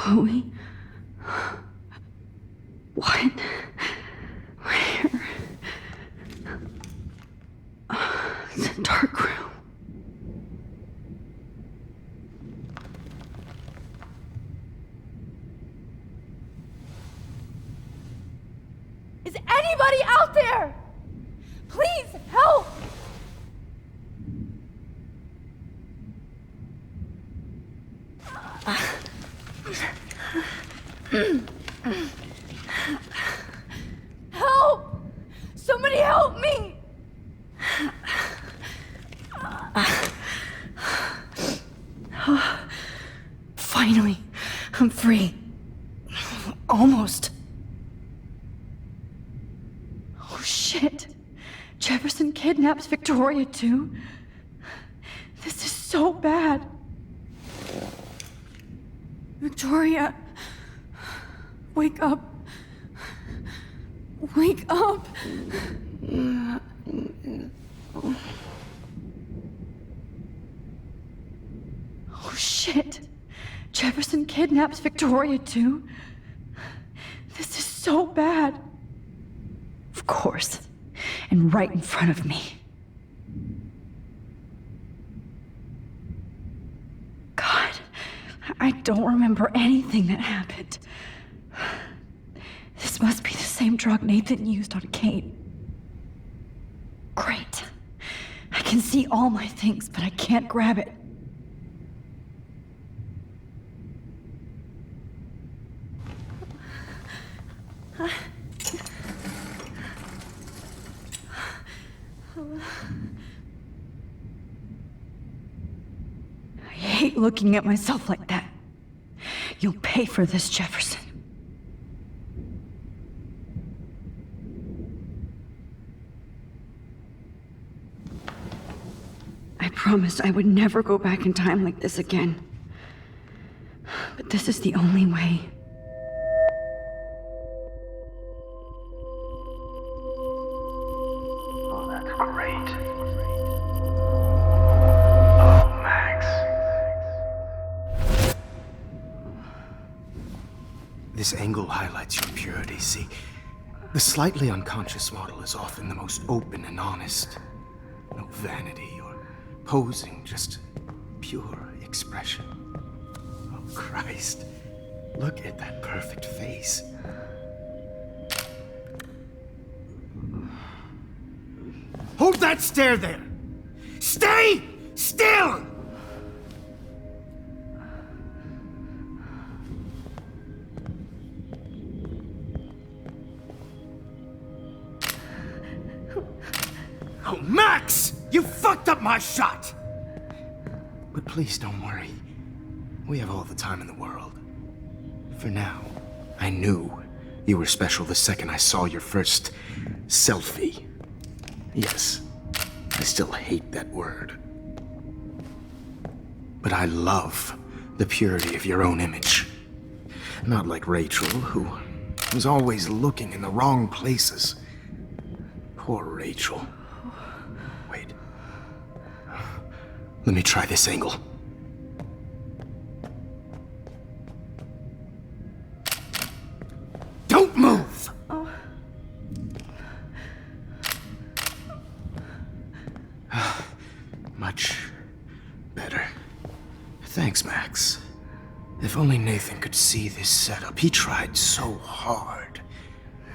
Chloe? What? Where? It's a dark room. Is anybody out there? Please help! Help! Somebody help me! Finally, I'm free. Almost. Oh shit. Jefferson kidnaps Victoria too? This is so bad. Victoria, wake up. Wake up. Oh shit. Jefferson kidnaps Victoria too? This is so bad. Of course. And right in front of me. God, I don't remember anything that happened. This must be the same drug Nathan used on Kate. Great. I can see all my things, but I can't grab it. I hate looking at myself like that. You'll pay for this, Jefferson. I promised I would never go back in time like this again. But this is the only way. Oh, that's great. Oh, Max. This angle highlights your purity, see? The slightly unconscious model is often the most open and honest. No vanity or posing, just pure expression. Oh, Christ. Look at that perfect face. Hold that stare there! Stay still! Oh, Max! You fucked up my shot! But please don't worry. We have all the time in the world. For now, I knew you were special the second I saw your first selfie. Yes, I still hate that word. But I love the purity of your own image. Not like Rachel, who was always looking in the wrong places. Poor Rachel. Wait. Let me try this angle. Don't move! Much better. Thanks, Max. If only Nathan could see this setup. He tried so hard.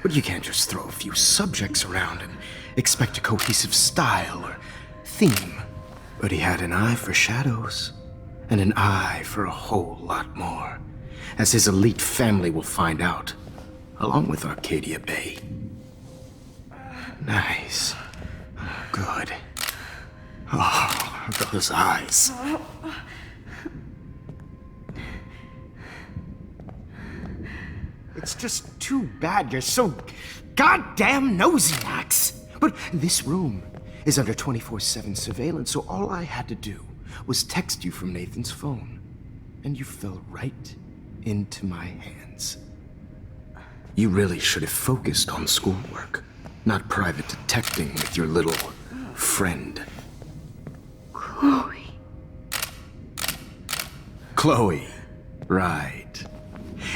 But you can't just throw a few subjects around and expect a cohesive style or theme. But he had an eye for shadows, and an eye for a whole lot more, as his elite family will find out, along with Arcadia Bay. Nice. Good. Oh, those eyes. It's just too bad you're so goddamn nosy, Max. But this room is under 24/7 surveillance, so all I had to do was text you from Nathan's phone. And you fell right into my hands. You really should have focused on schoolwork, not private detecting with your little friend. Chloe. Chloe. Right.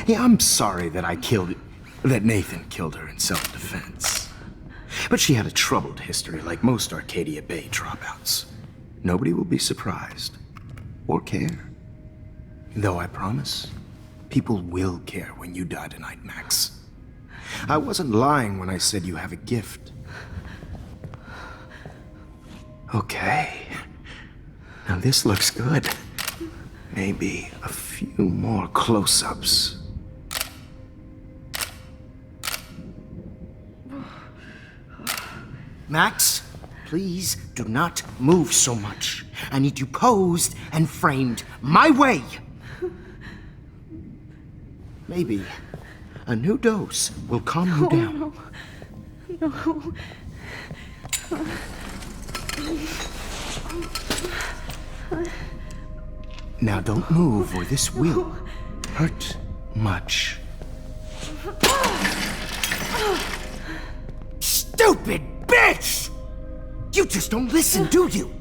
Yeah, I'm sorry that that Nathan killed her in self-defense. But she had a troubled history like most Arcadia Bay dropouts. Nobody will be surprised. Or care. Though I promise, people will care when you die tonight, Max. I wasn't lying when I said you have a gift. Okay. Now this looks good. Maybe a few more close-ups. Max, please do not move so much. I need you posed and framed my way. Maybe a new dose will calm you down. No. Now don't move or this will hurt much. Stupid bitch! You just don't listen, do you?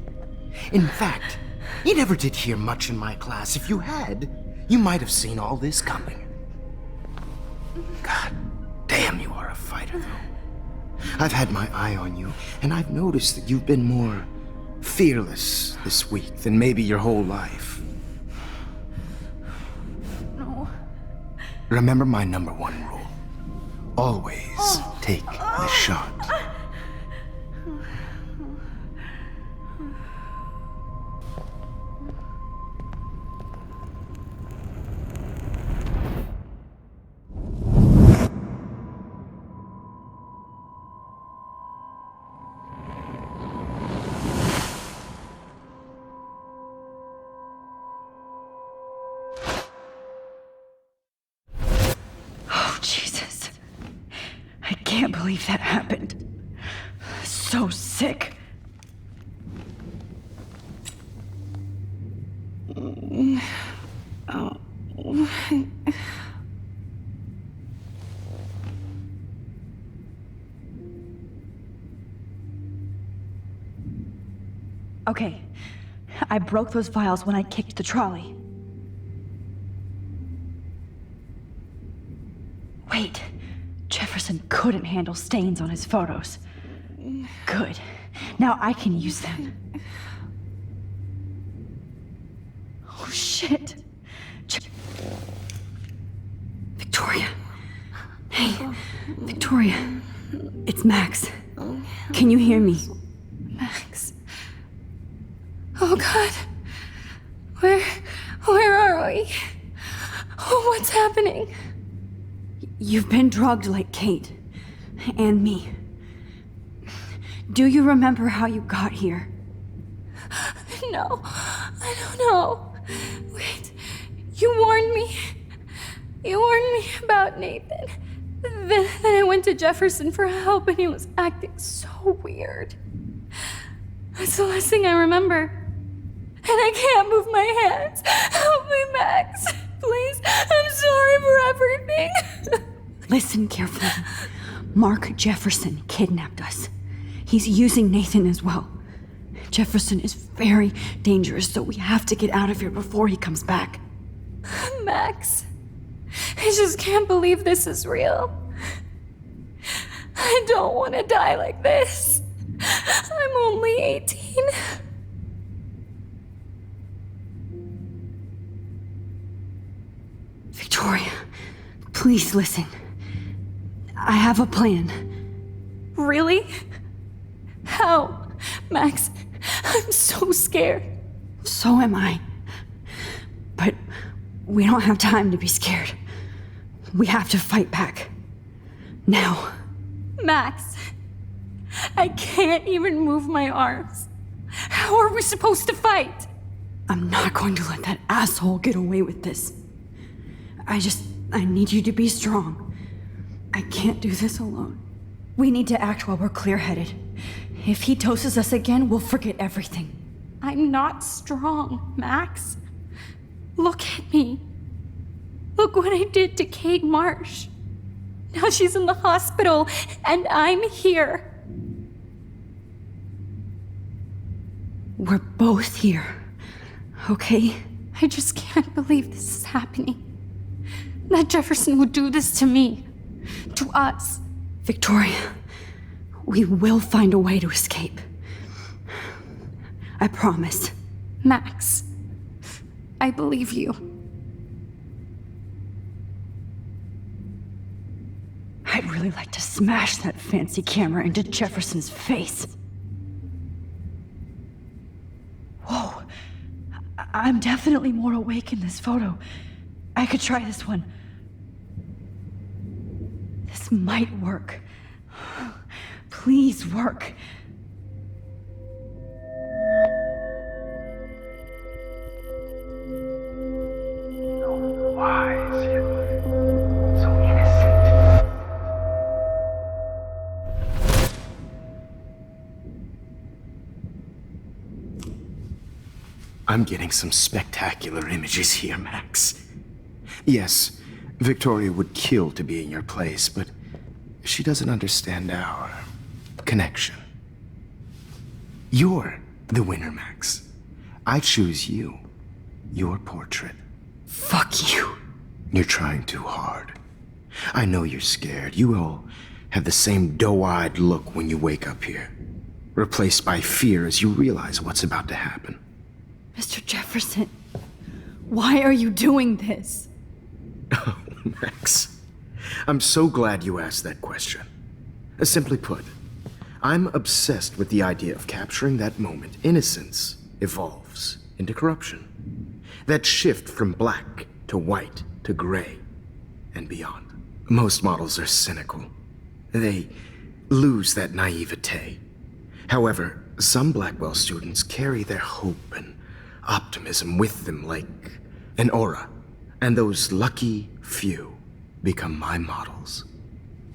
In fact, you never did hear much in my class. If you had, you might have seen all this coming. God damn, you are a fighter, though. I've had my eye on you, and I've noticed that you've been more fearless this week than maybe your whole life. No. Remember my #1 rule. Always take the shot. Oh, Jesus. I can't believe that happened. So sick. Okay, I broke those vials when I kicked the trolley. Wait, Jefferson couldn't handle stains on his photos. Good. Now I can use them. Oh, shit. Victoria. Hey, Victoria. It's Max. Can you hear me? Max. Oh God. Where are we? Oh, what's happening? You've been drugged like Kate. And me. Do you remember how you got here? No, I don't know. Wait, you warned me. You warned me about Nathan. Then I went to Jefferson for help and he was acting so weird. That's the last thing I remember. And I can't move my hands. Help me, Max. Please, I'm sorry for everything. Listen carefully. Mark Jefferson kidnapped us. He's using Nathan as well. Jefferson is very dangerous, so we have to get out of here before he comes back. Max, I just can't believe this is real. I don't want to die like this. I'm only 18. Victoria, please listen. I have a plan. Really? How? Max, I'm so scared. So am I. But we don't have time to be scared. We have to fight back. Now. Max, I can't even move my arms. How are we supposed to fight? I'm not going to let that asshole get away with this. I need you to be strong. I can't do this alone. We need to act while we're clear-headed. If he doses us again, we'll forget everything. I'm not strong, Max. Look at me. Look what I did to Kate Marsh. Now she's in the hospital, and I'm here. We're both here, okay? I just can't believe this is happening. that Jefferson would do this to me. To us. Victoria, we will find a way to escape. I promise. Max, I believe you. I'd really like to smash that fancy camera into Jefferson's face. Whoa. I'm definitely more awake in this photo. I could try this one. This might work. Please work. So wise, yet so innocent. I'm getting some spectacular images here, Max. Yes, Victoria would kill to be in your place, but she doesn't understand our connection. You're the winner, Max. I choose you. Your portrait. Fuck you. You're trying too hard. I know you're scared. You all have the same doe-eyed look when you wake up here, replaced by fear as you realize what's about to happen. Mr. Jefferson, why are you doing this? Oh, Max. I'm so glad you asked that question. Simply put, I'm obsessed with the idea of capturing that moment innocence evolves into corruption. That shift from black to white to gray and beyond. Most models are cynical. They lose that naivete. However, some Blackwell students carry their hope and optimism with them like an aura. And those lucky few become my models.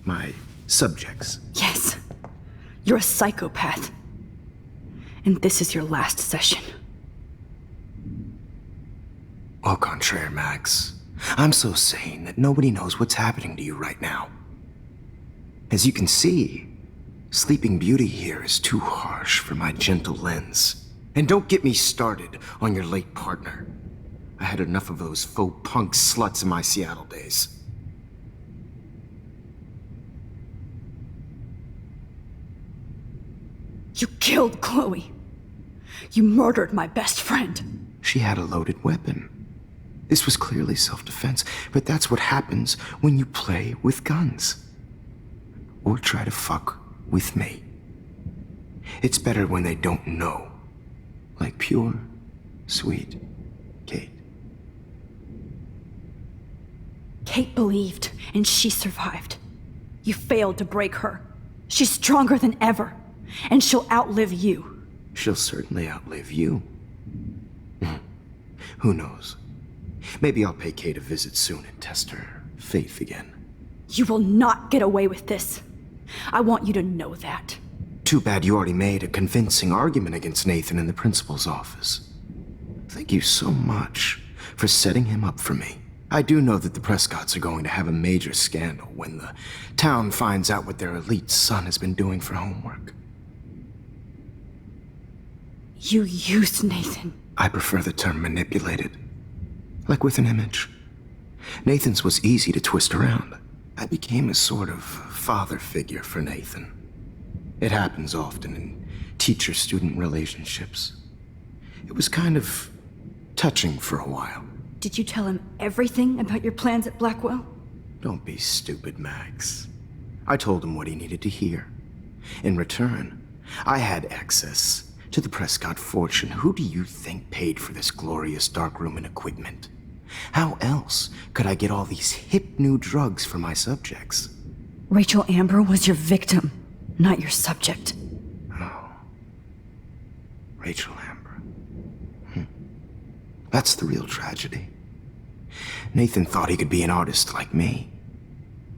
My subjects. Yes. You're a psychopath. And this is your last session. Au contraire, Max. I'm so sane that nobody knows what's happening to you right now. As you can see, Sleeping Beauty here is too harsh for my gentle lens. And don't get me started on your late partner. I had enough of those faux punk sluts in my Seattle days. You killed Chloe. You murdered my best friend. She had a loaded weapon. This was clearly self-defense, but that's what happens when you play with guns. Or try to fuck with me. It's better when they don't know. Like pure, sweet Kate. Kate believed, and she survived. You failed to break her. She's stronger than ever, and she'll outlive you. She'll certainly outlive you. Who knows? Maybe I'll pay Kate a visit soon and test her faith again. You will not get away with this. I want you to know that. Too bad you already made a convincing argument against Nathan in the principal's office. Thank you so much for setting him up for me. I do know that the Prescotts are going to have a major scandal when the town finds out what their elite son has been doing for homework. You used Nathan. I prefer the term manipulated. Like with an image. Nathan's was easy to twist around. I became a sort of father figure for Nathan. It happens often in teacher-student relationships. It was kind of touching for a while. Did you tell him everything about your plans at Blackwell? Don't be stupid, Max. I told him what he needed to hear. In return, I had access to the Prescott fortune. Who do you think paid for this glorious darkroom and equipment? How else could I get all these hip new drugs for my subjects? Rachel Amber was your victim, not your subject. Oh. Rachel Amber. That's the real tragedy. Nathan thought he could be an artist like me.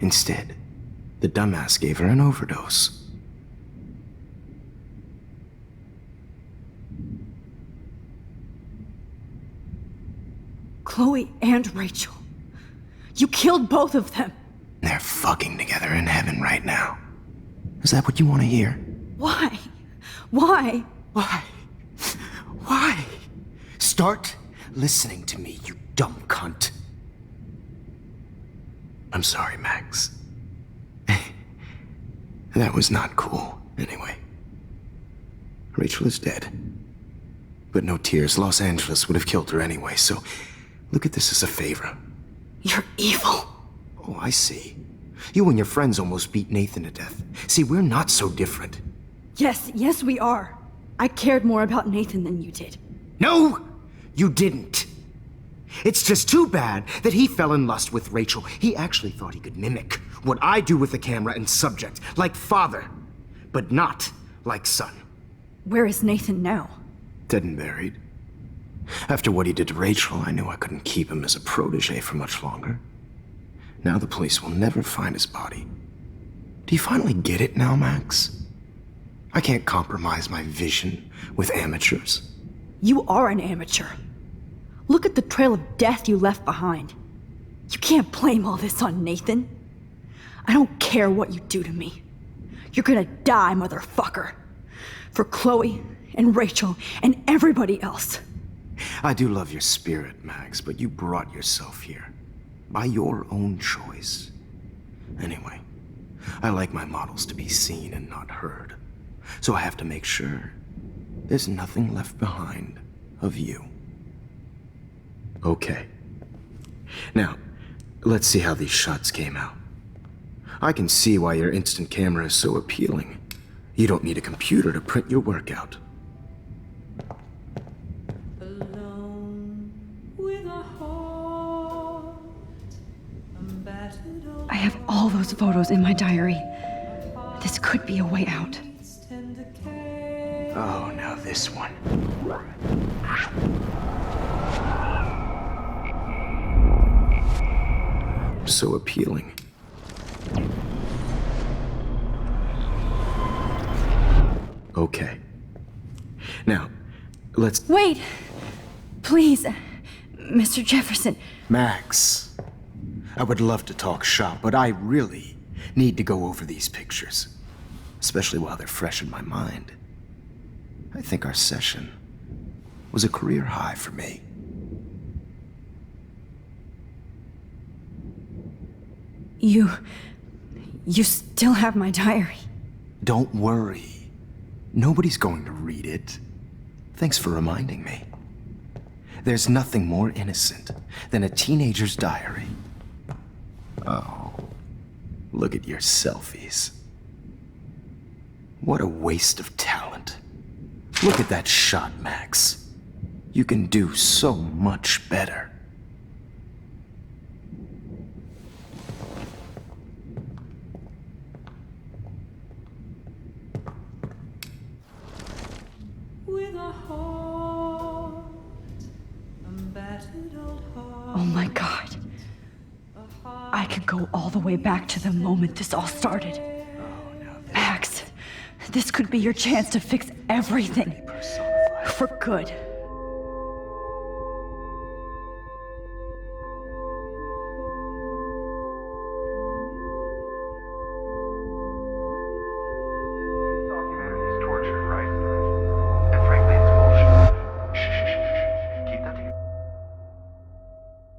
Instead, the dumbass gave her an overdose. Chloe and Rachel. You killed both of them. They're fucking together in heaven right now. Is that what you want to hear? Why? Why? Why? Why? Start listening to me, you dumb cunt. I'm sorry, Max. That was not cool, anyway. Rachel is dead. But no tears. Los Angeles would have killed her anyway, so look at this as a favor. You're evil. Oh, I see. You and your friends almost beat Nathan to death. See, we're not so different. Yes, we are. I cared more about Nathan than you did. No, you didn't. It's just too bad that he fell in lust with Rachel. He actually thought he could mimic what I do with the camera and subject, like father, but not like son. Where is Nathan now? Dead and buried. After what he did to Rachel, I knew I couldn't keep him as a protege for much longer. Now the police will never find his body. Do you finally get it now, Max? I can't compromise my vision with amateurs. You are an amateur. Look at the trail of death you left behind. You can't blame all this on Nathan. I don't care what you do to me. You're gonna die, motherfucker. For Chloe and Rachel and everybody else. I do love your spirit, Max, but you brought yourself here. By your own choice. Anyway, I like my models to be seen and not heard. So I have to make sure there's nothing left behind of you. Okay. Now, let's see how these shots came out. I can see why your instant camera is so appealing. You don't need a computer to print your work out. I have all those photos in my diary. This could be a way out. Oh, now this one. So appealing. Okay. Now, let's... Wait! Please, Mr. Jefferson. Max, I would love to talk shop, but I really need to go over these pictures. Especially while they're fresh in my mind. I think our session was a career high for me. You still have my diary. Don't worry. Nobody's going to read it. Thanks for reminding me. There's nothing more innocent than a teenager's diary. Oh, look at your selfies. What a waste of talent. Look at that shot, Max. You can do so much better. Oh my God. I could go all the way back to the moment this all started. Max, this could be your chance to fix everything. For good.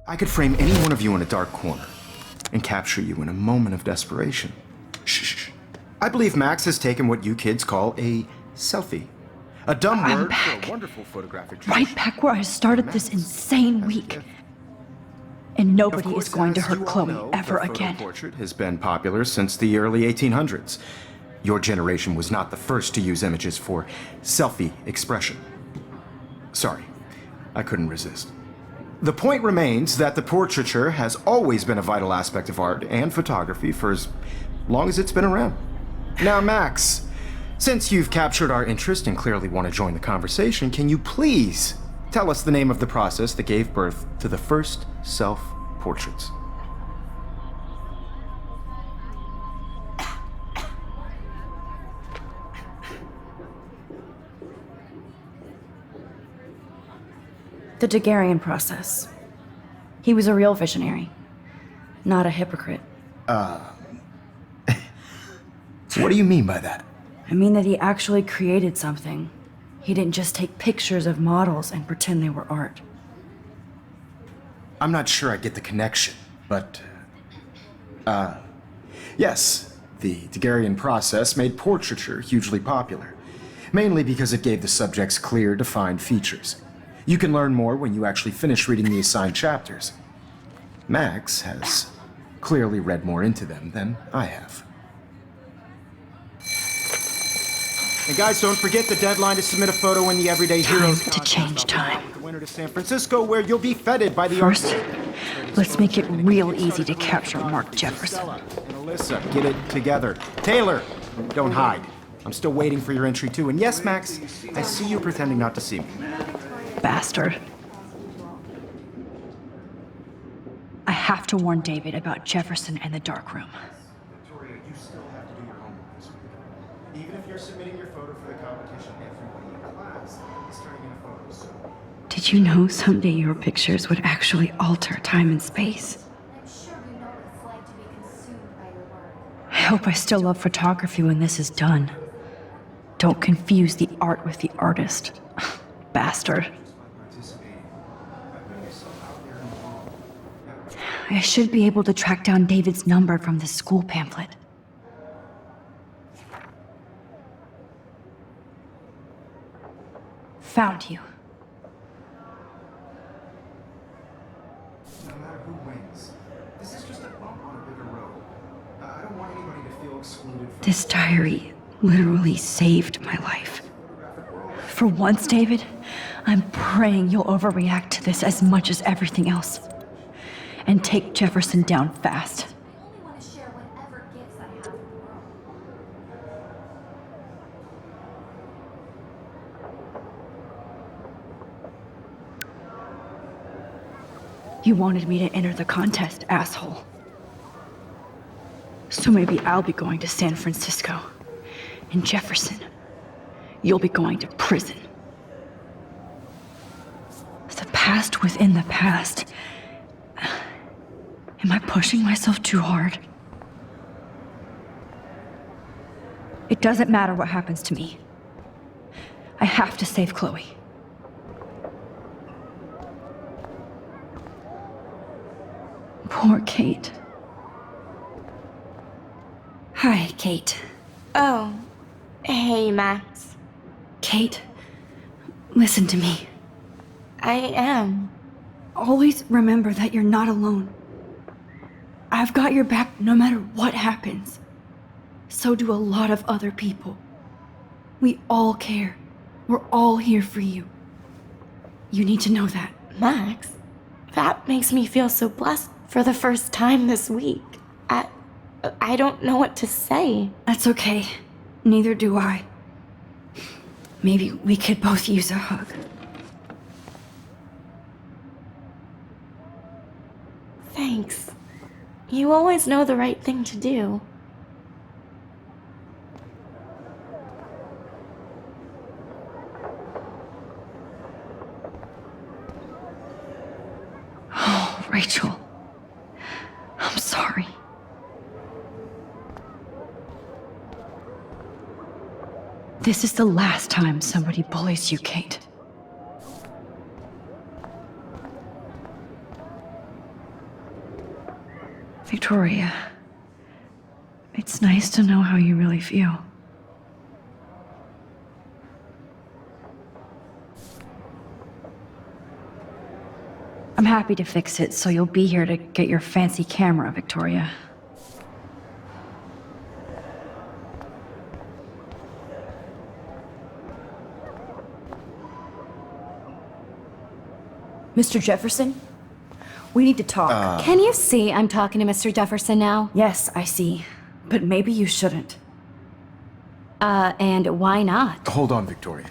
I could frame any one of you in a dark corner and capture you in a moment of desperation. Shh. I believe Max has taken what you kids call a selfie. A dumb word for a wonderful photographic tradition. Right back where I started this insane week. And nobody is going to hurt Chloe ever again. The portrait has been popular since the early 1800s. Your generation was not the first to use images for selfie expression. Sorry, I couldn't resist. The point remains that the portraiture has always been a vital aspect of art and photography for as long as it's been around. Now, Max, since you've captured our interest and clearly want to join the conversation, can you please tell us the name of the process that gave birth to the first self-portraits? The Daguerrean process. He was a real visionary, not a hypocrite. What do you mean by that? I mean that he actually created something. He didn't just take pictures of models and pretend they were art. I'm not sure I get the connection, but Yes, the Daguerrean process made portraiture hugely popular, mainly because it gave the subjects clear, defined features. You can learn more when you actually finish reading the assigned chapters. Max has clearly read more into them than I have. And guys, don't forget the deadline to submit a photo in the Everyday Heroes Time to change time. The winter to San Francisco, where you'll be feted by the First, let's make it real easy to capture Mark Jefferson. Stella and Alyssa, get it together. Taylor, don't hide. I'm still waiting for your entry too. And yes, Max, I see you pretending not to see me. Bastard. I have to warn David about Jefferson and the dark room. Victoria, you still have to do your homework this week. Even if you're submitting your photo for the competition, everybody in class is turning in a photo, so... Did you know someday your pictures would actually alter time and space? I'm sure you know what it's like to be consumed by your work. I hope I still love photography when this is done. Don't confuse the art with the artist. Bastard. I should be able to track down David's number from the school pamphlet. Found you. No matter who wins, this is just a bump on a bigger road. I don't want anybody to feel excluded from... This diary literally saved my life. For once, David, I'm praying you'll overreact to this as much as everything else. And take Jefferson down fast. I only want to share whatever gifts I have in the world. You wanted me to enter the contest, asshole. So maybe I'll be going to San Francisco. And Jefferson, you'll be going to prison. The past within the past. Am I pushing myself too hard? It doesn't matter what happens to me. I have to save Chloe. Poor Kate. Hi, Kate. Oh, hey, Max. Kate, listen to me. I am. Always remember that you're not alone. I've got your back no matter what happens. So do a lot of other people. We all care. We're all here for you. You need to know that. Max, that makes me feel so blessed for the first time this week. I don't know what to say. That's okay. Neither do I. Maybe we could both use a hug. Thanks. You always know the right thing to do. Oh, Rachel. I'm sorry. This is the last time somebody bullies you, Kate. Victoria, it's nice to know how you really feel. I'm happy to fix it, so you'll be here to get your fancy camera, Victoria. Mr. Jefferson? We need to talk. Can you see I'm talking to Mr. Jefferson now? Yes, I see. But maybe you shouldn't. And why not? Hold on, Victoria.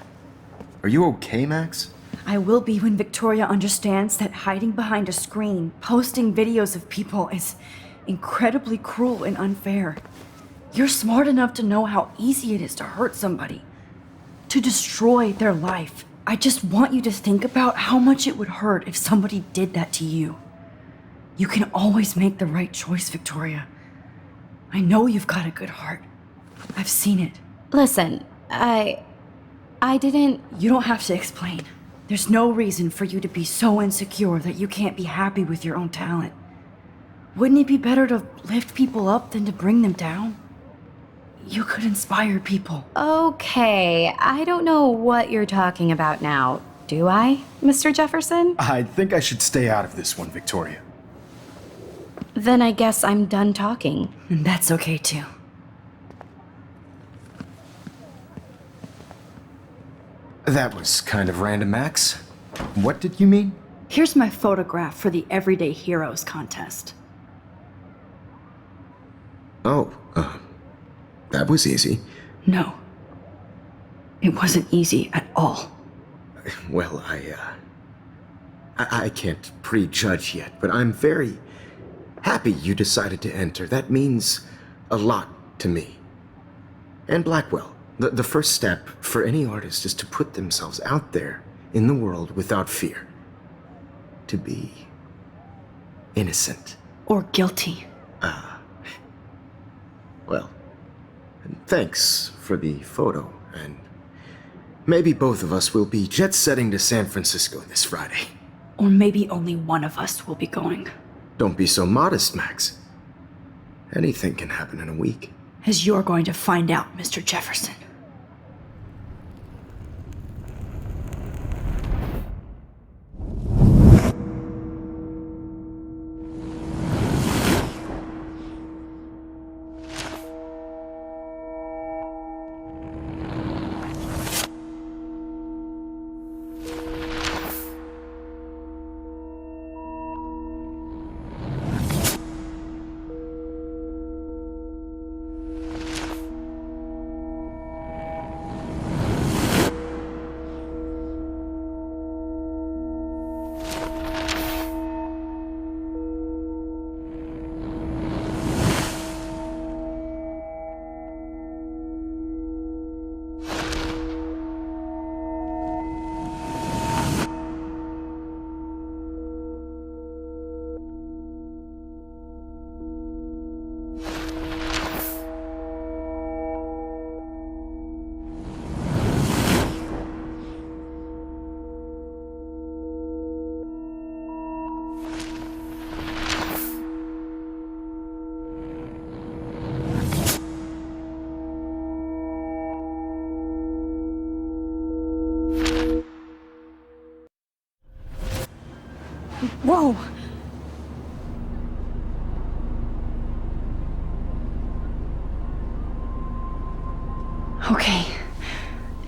Are you okay, Max? I will be when Victoria understands that hiding behind a screen, posting videos of people is incredibly cruel and unfair. You're smart enough to know how easy it is to hurt somebody, to destroy their life. I just want you to think about how much it would hurt if somebody did that to you. You can always make the right choice, Victoria. I know you've got a good heart. I've seen it. Listen, I didn't... You don't have to explain. There's no reason for you to be so insecure that you can't be happy with your own talent. Wouldn't it be better to lift people up than to bring them down? You could inspire people. Okay, I don't know what you're talking about now, do I, Mr. Jefferson? I think I should stay out of this one, Victoria. Then I guess I'm done talking. And that's okay too. That was kind of random, Max. What did you mean? Here's my photograph for the Everyday Heroes contest. Oh, that was easy. No. It wasn't easy at all. Well, I can't prejudge yet, but I'm very happy you decided to enter. That means a lot to me. And Blackwell. The first step for any artist is to put themselves out there in the world without fear. To be innocent. Or guilty. Well, thanks for the photo, and maybe both of us will be jet-setting to San Francisco this Friday. Or maybe only one of us will be going. Don't be so modest, Max. Anything can happen in a week. As you're going to find out, Mr. Jefferson. Whoa! Okay.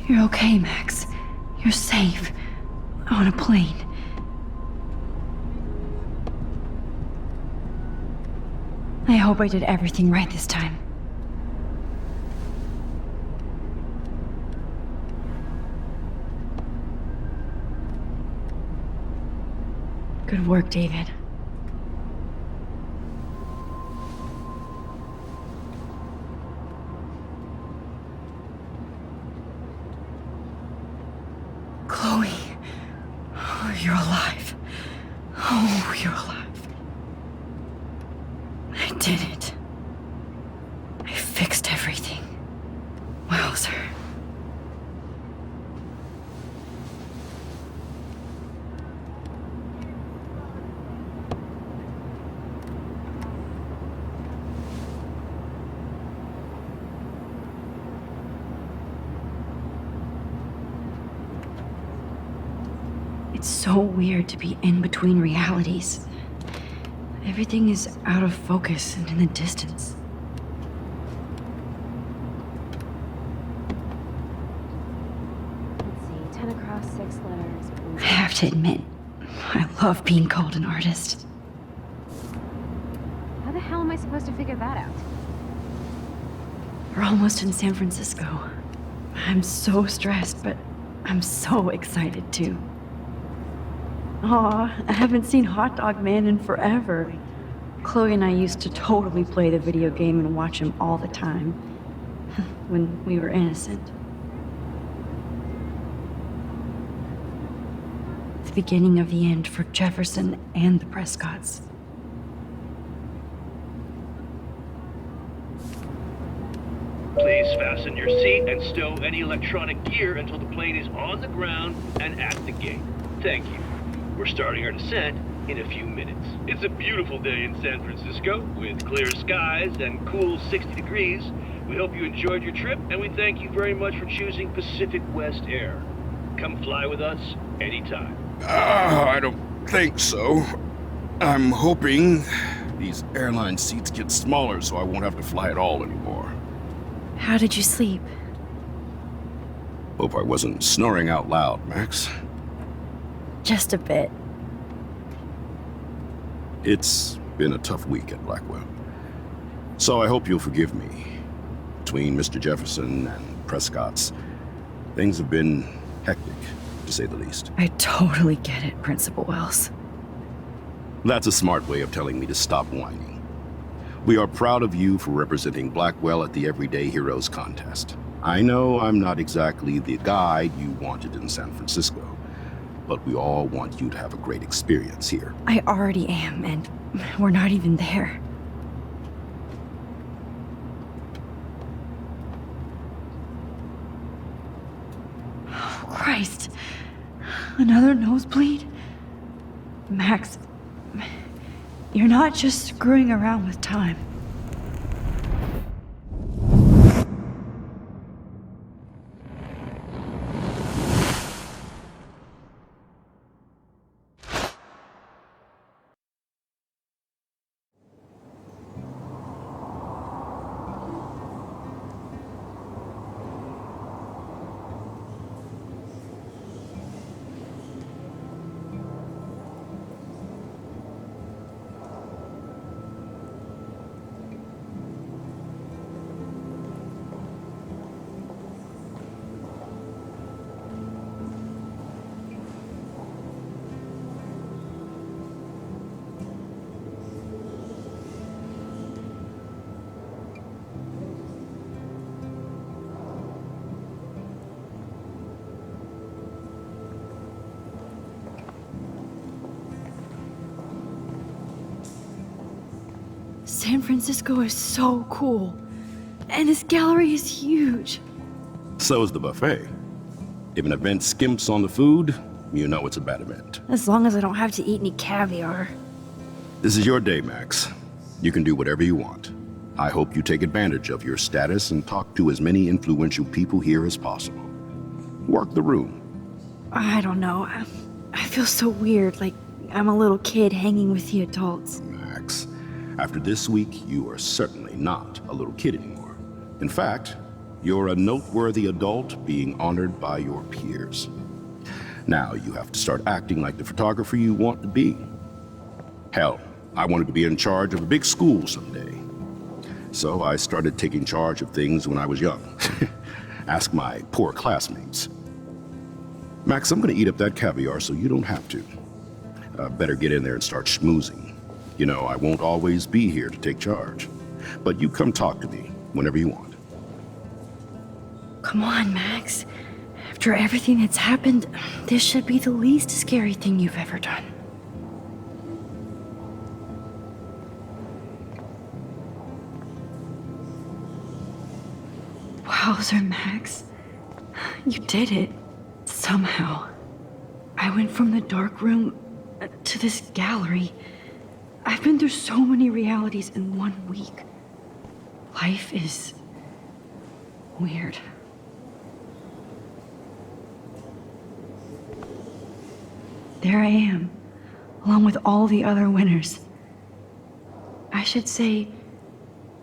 You're okay, Max. You're safe. On a plane. I hope I did everything right this time. Good work, David. Chloe. Oh, you're alive. Oh, you're alive. I did it. I fixed everything. Wowzer. It's so weird to be in between realities. Everything is out of focus and in the distance. Let's see, 10 across, 6 letters. I have to admit, I love being called an artist. How the hell am I supposed to figure that out? We're almost in San Francisco. I'm so stressed, but I'm so excited too. Aw, I haven't seen Hot Dog Man in forever. Chloe and I used to totally play the video game and watch him all the time. When we were innocent. The beginning of the end for Jefferson and the Prescotts. Please fasten your seat and stow any electronic gear until the plane is on the ground and at the gate. Thank you. We're starting our descent in a few minutes. It's a beautiful day in San Francisco with clear skies and cool 60 degrees. We hope you enjoyed your trip, and we thank you very much for choosing Pacific West Air. Come fly with us anytime. I don't think so. I'm hoping these airline seats get smaller so I won't have to fly at all anymore. How did you sleep? Hope I wasn't snoring out loud, Max. Just a bit. It's been a tough week at Blackwell. So I hope you'll forgive me. Between Mr. Jefferson and Prescott's, things have been hectic, to say the least. I totally get it, Principal Wells. That's a smart way of telling me to stop whining. We are proud of you for representing Blackwell at the Everyday Heroes contest. I know I'm not exactly the guide you wanted in San Francisco, but we all want you to have a great experience here. I already am, and we're not even there. Oh, Christ. Another nosebleed? Max, you're not just screwing around with time. San Francisco is so cool. And this gallery is huge. So is the buffet. If an event skimps on the food, you know it's a bad event. As long as I don't have to eat any caviar. This is your day, Max. You can do whatever you want. I hope you take advantage of your status and talk to as many influential people here as possible. Work the room. I don't know. I feel so weird, like I'm a little kid hanging with the adults. Max, after this week, you are certainly not a little kid anymore. In fact, you're a noteworthy adult being honored by your peers. Now you have to start acting like the photographer you want to be. Hell, I wanted to be in charge of a big school someday. So I started taking charge of things when I was young. Ask my poor classmates. Max, I'm gonna eat up that caviar so you don't have to. Better get in there and start schmoozing. You know, I won't always be here to take charge. But you come talk to me whenever you want. Come on, Max. After everything that's happened, this should be the least scary thing you've ever done. Wowzer, Max. You did it. Somehow. I went from the dark room to this gallery. I've been through so many realities in 1 week. Life is weird. There I am, along with all the other winners. I should say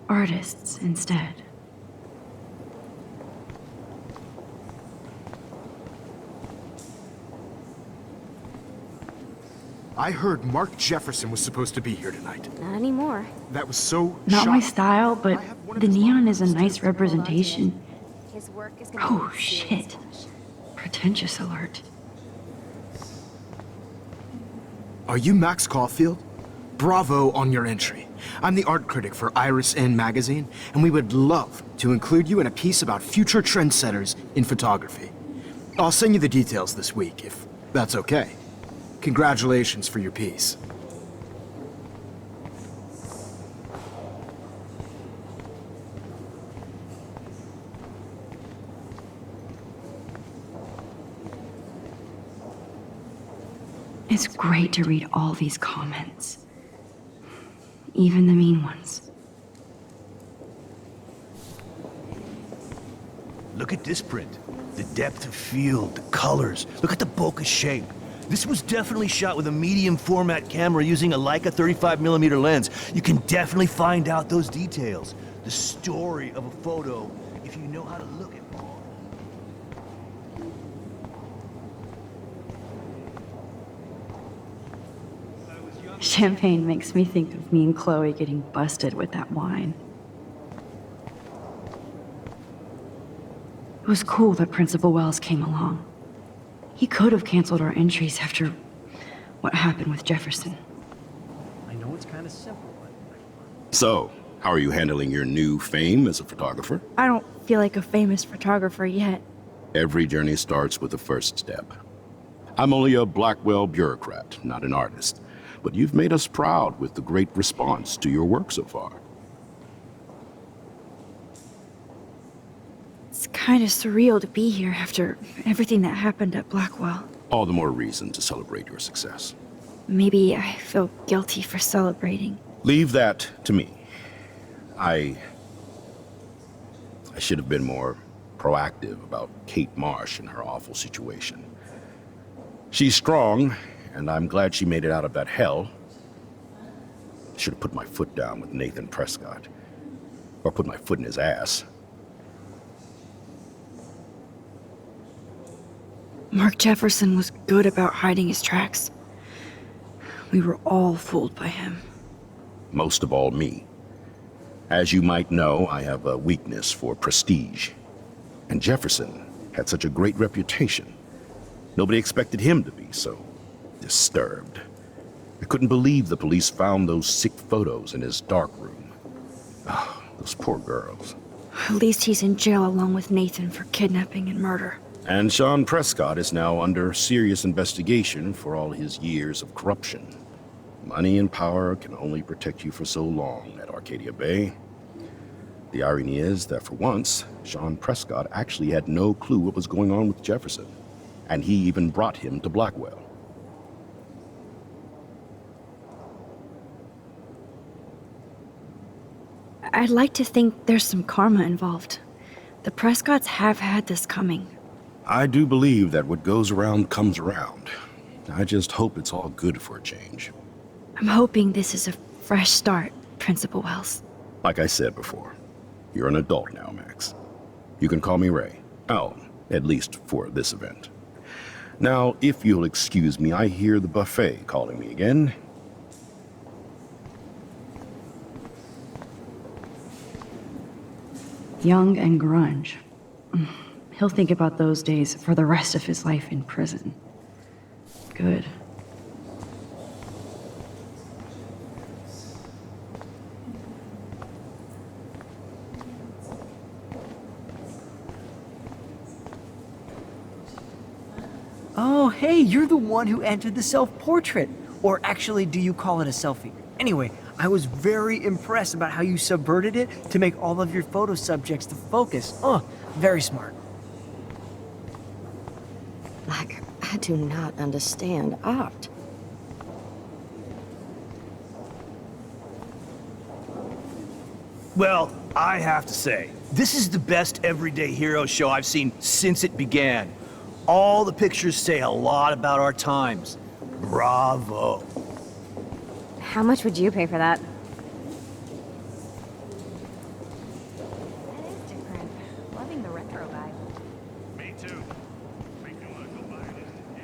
artists instead. I heard Mark Jefferson was supposed to be here tonight. Not anymore. That was so Not my shocking. style, but the neon is a nice representation. His work is gonna Oh, be serious. shit. Pretentious alert. Are you Max Caulfield? Bravo on your entry. I'm the art critic for Iris N magazine, and we would love to include you in a piece about future trendsetters in photography. I'll send you the details this week, if that's okay. Congratulations for your piece. It's great to read all these comments. Even the mean ones. Look at this print. The depth of field, the colors. Look at the bokeh shape. This was definitely shot with a medium format camera using a Leica 35mm lens. You can definitely find out those details. The story of a photo if you know how to look at it. Champagne makes me think of me and Chloe getting busted with that wine. It was cool that Principal Wells came along. He could have canceled our entries after what happened with Jefferson. I know it's kind of simple, but... So, how are you handling your new fame as a photographer? I don't feel like a famous photographer yet. Every journey starts with the first step. I'm only a Blackwell bureaucrat, not an artist. But you've made us proud with the great response to your work so far. It's kind of surreal to be here after everything that happened at Blackwell. All the more reason to celebrate your success. Maybe I feel guilty for celebrating. Leave that to me. I should have been more proactive about Kate Marsh and her awful situation. She's strong, and I'm glad she made it out of that hell. Should have put my foot down with Nathan Prescott. Or put my foot in his ass. Mark Jefferson was good about hiding his tracks. We were all fooled by him. Most of all, me. As you might know, I have a weakness for prestige. And Jefferson had such a great reputation. Nobody expected him to be so disturbed. I couldn't believe the police found those sick photos in his dark room. Ah, those poor girls. At least he's in jail along with Nathan for kidnapping and murder. And Sean Prescott is now under serious investigation for all his years of corruption. Money and power can only protect you for so long at Arcadia Bay. The irony is that for once, Sean Prescott actually had no clue what was going on with Jefferson. And he even brought him to Blackwell. I'd like to think there's some karma involved. The Prescotts have had this coming. I do believe that what goes around comes around. I just hope it's all good for a change. I'm hoping this is a fresh start, Principal Wells. Like I said before, you're an adult now, Max. You can call me Ray. Oh, at least for this event. Now, if you'll excuse me, I hear the buffet calling me again. Young and grunge. He'll think about those days for the rest of his life in prison. Good. Oh, hey, you're the one who entered the self-portrait. Or actually, do you call it a selfie? Anyway, I was very impressed about how you subverted it to make all of your photo subjects the focus. Oh, very smart. Like, I do not understand art. Well, I have to say, this is the best everyday hero show I've seen since it began. All the pictures say a lot about our times. Bravo. How much would you pay for that? That is different. Loving the retro vibe. Me too. Make me want to go buy an instant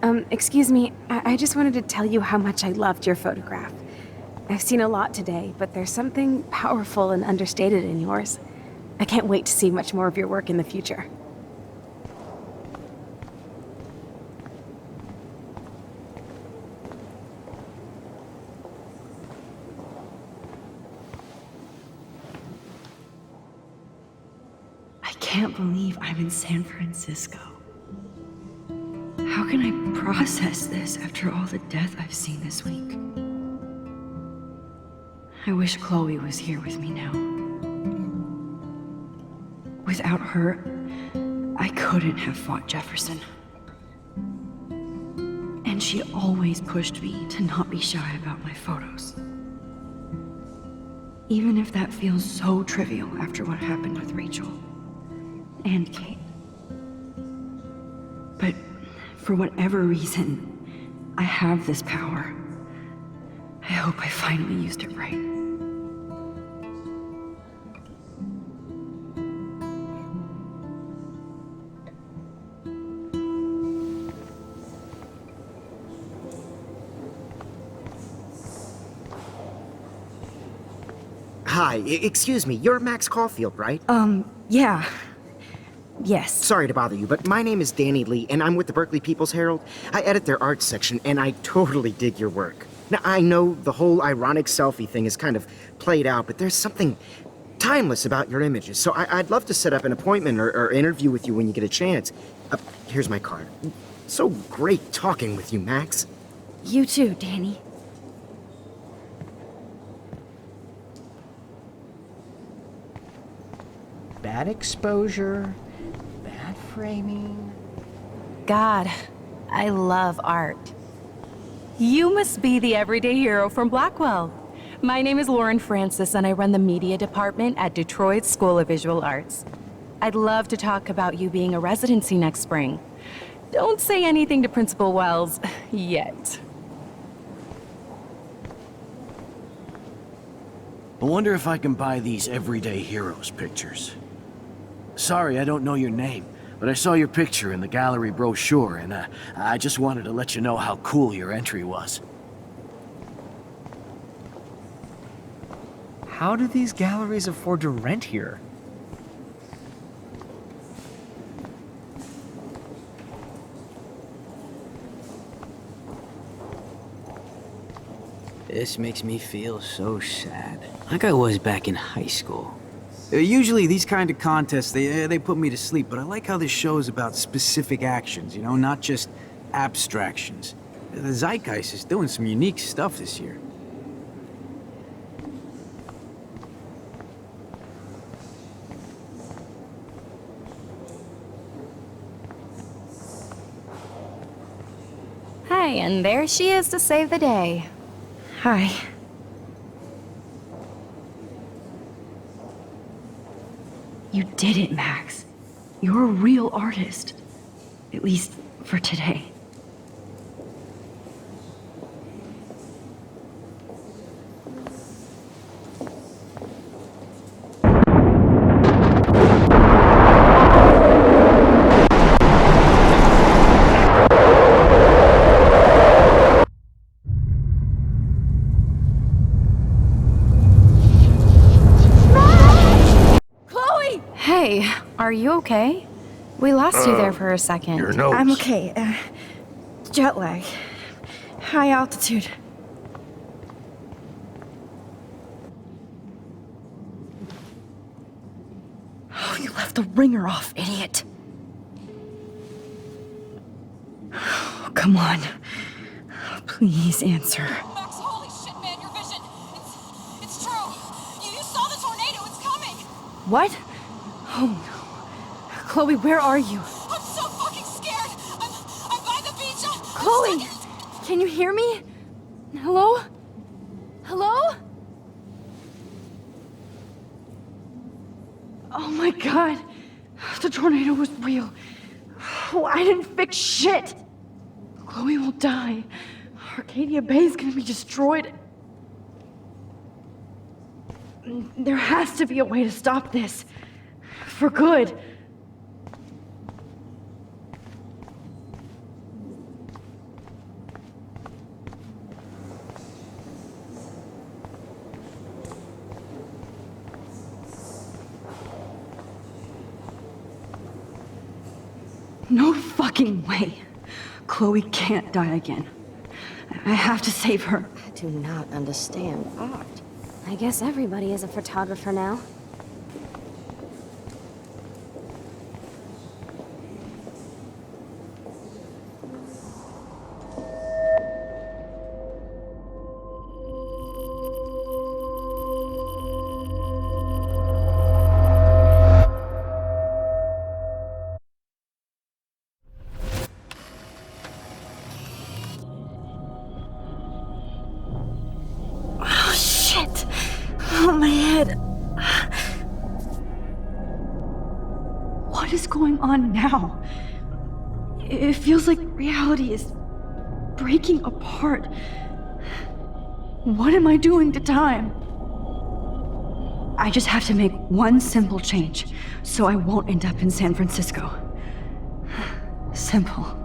camera. Excuse me, I just wanted to tell you how much I loved your photograph. I've seen a lot today, but there's something powerful and understated in yours. I can't wait to see much more of your work in the future. I can't believe I'm in San Francisco. How can I process this after all the death I've seen this week? I wish Chloe was here with me now. Without her, I couldn't have fought Jefferson. And she always pushed me to not be shy about my photos. Even if that feels so trivial after what happened with Rachel and Kate. But for whatever reason, I have this power. I hope I finally used it right. Hi, excuse me, you're Max Caulfield, right? Yeah. Yes. Sorry to bother you, but my name is Danny Lee, and I'm with the Berkeley People's Herald. I edit their arts section, and I totally dig your work. Now, I know the whole ironic selfie thing is kind of played out, but there's something timeless about your images, so I'd love to set up an appointment or interview with you when you get a chance. Here's my card. So great talking with you, Max. You too, Danny. Bad exposure, bad framing. God, I love art. You must be the everyday hero from Blackwell. My name is Lauren Francis, and I run the media department at Detroit School of Visual Arts. I'd love to talk about you being a residency next spring. Don't say anything to Principal Wells yet. I wonder if I can buy these everyday heroes pictures. Sorry, I don't know your name, but I saw your picture in the gallery brochure, and I just wanted to let you know how cool your entry was. How do these galleries afford to rent here? This makes me feel so sad. Like I was back in high school. Usually these kind of contests, they put me to sleep, but I like how this show is about specific actions, you know, not just abstractions. The Zeitgeist is doing some unique stuff this year. Hi, and there she is to save the day. Hi. You did it, Max. You're a real artist. At least for today. Hey, are you okay? We lost you there for a second. Your nose. I'm okay. Jet lag. High altitude. Oh, you left the ringer off, idiot. Oh, come on. Please answer. Max, holy shit, man, your vision. It's true. You saw the tornado. It's coming. What? Oh no. Chloe, where are you? I'm so fucking scared. I'm by the beach. Chloe! Can you hear me? Hello? Hello? Oh my god. The tornado was real. Oh, I didn't fix shit. Chloe will die. Arcadia Bay is gonna be destroyed. There has to be a way to stop this. For good. No fucking way. Chloe can't die again. I have to save her. I do not understand art. I guess everybody is a photographer now. Oh, my head. What is going on now? It feels like reality is breaking apart. What am I doing to time? I just have to make one simple change so I won't end up in San Francisco. Simple.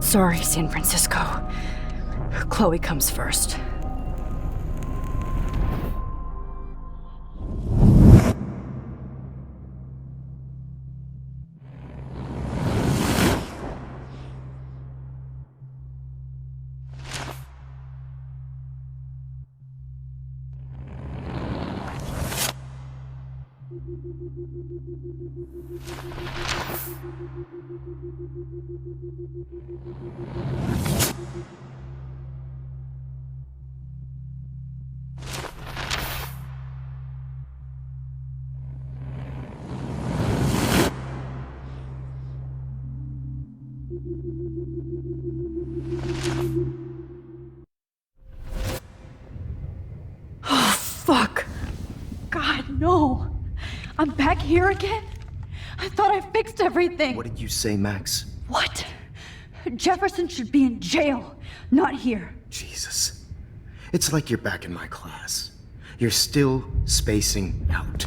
Sorry, San Francisco. Chloe comes first. Oh, fuck. God, no. I'm back here again? I thought I fixed everything. What did you say, Max? What? Jefferson should be in jail, not here. Jesus. It's like you're back in my class. You're still spacing out.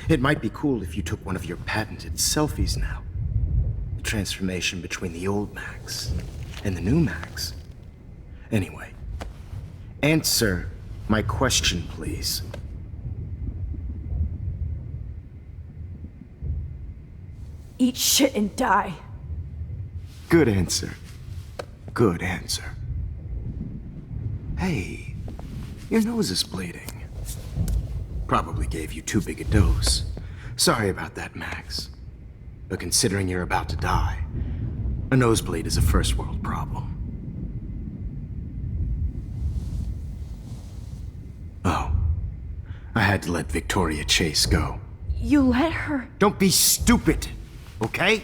It might be cool if you took one of your patented selfies now. The transformation between the old Max and the new Max. Anyway, answer my question, please. Eat shit and die. Good answer. Good answer. Hey, your nose is bleeding. Probably gave you too big a dose. Sorry about that, Max. But considering you're about to die, a nosebleed is a first world problem. Oh, I had to let Victoria Chase go. You let her? Don't be stupid, okay?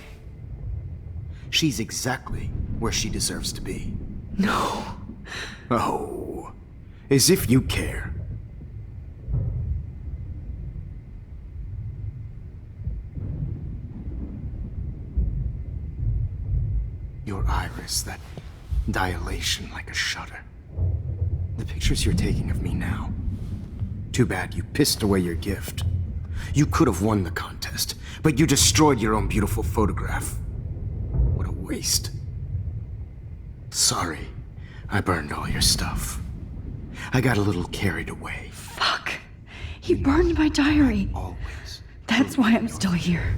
She's exactly where she deserves to be. No. Oh, as if you care. Your iris, that dilation like a shutter. The pictures you're taking of me now. Too bad you pissed away your gift. You could have won the contest, but you destroyed your own beautiful photograph. What a waste. Sorry, I burned all your stuff. I got a little carried away. Fuck. He burned my diary. Always. That's why I'm still here.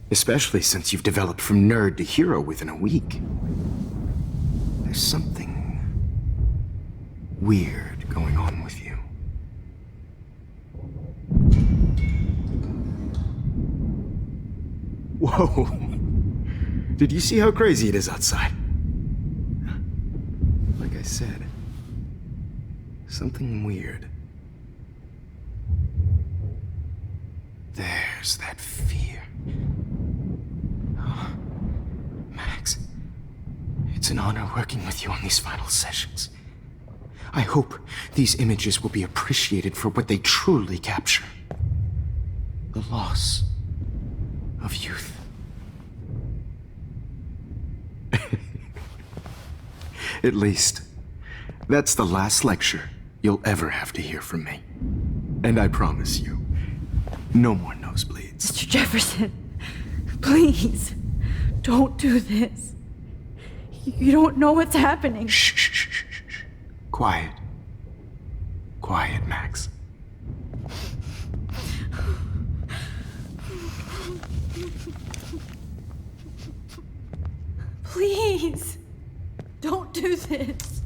Especially since you've developed from nerd to hero within a week. There's something weird going on with you. Whoa. Did you see how crazy it is outside? Like I said, something weird. There's that fear. Oh, Max, it's an honor working with you on these final sessions. I hope these images will be appreciated for what they truly capture. The loss of youth. At least, that's the last lecture you'll ever have to hear from me. And I promise you, no more nosebleeds. Mr. Jefferson, please, don't do this. You don't know what's happening. Shh, shh, shh, shh, shh. Quiet. Quiet, Max. Please, don't do this.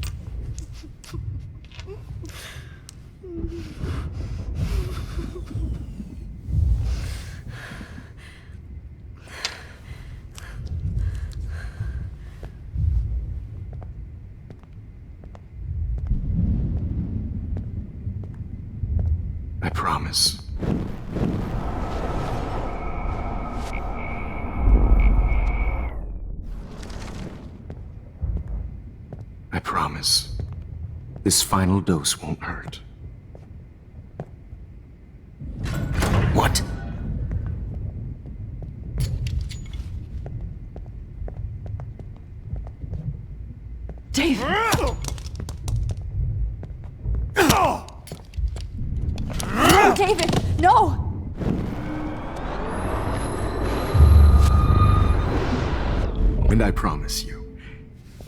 I promise. promise. This final dose won't hurt. What? David! No, David! No! And I promise you,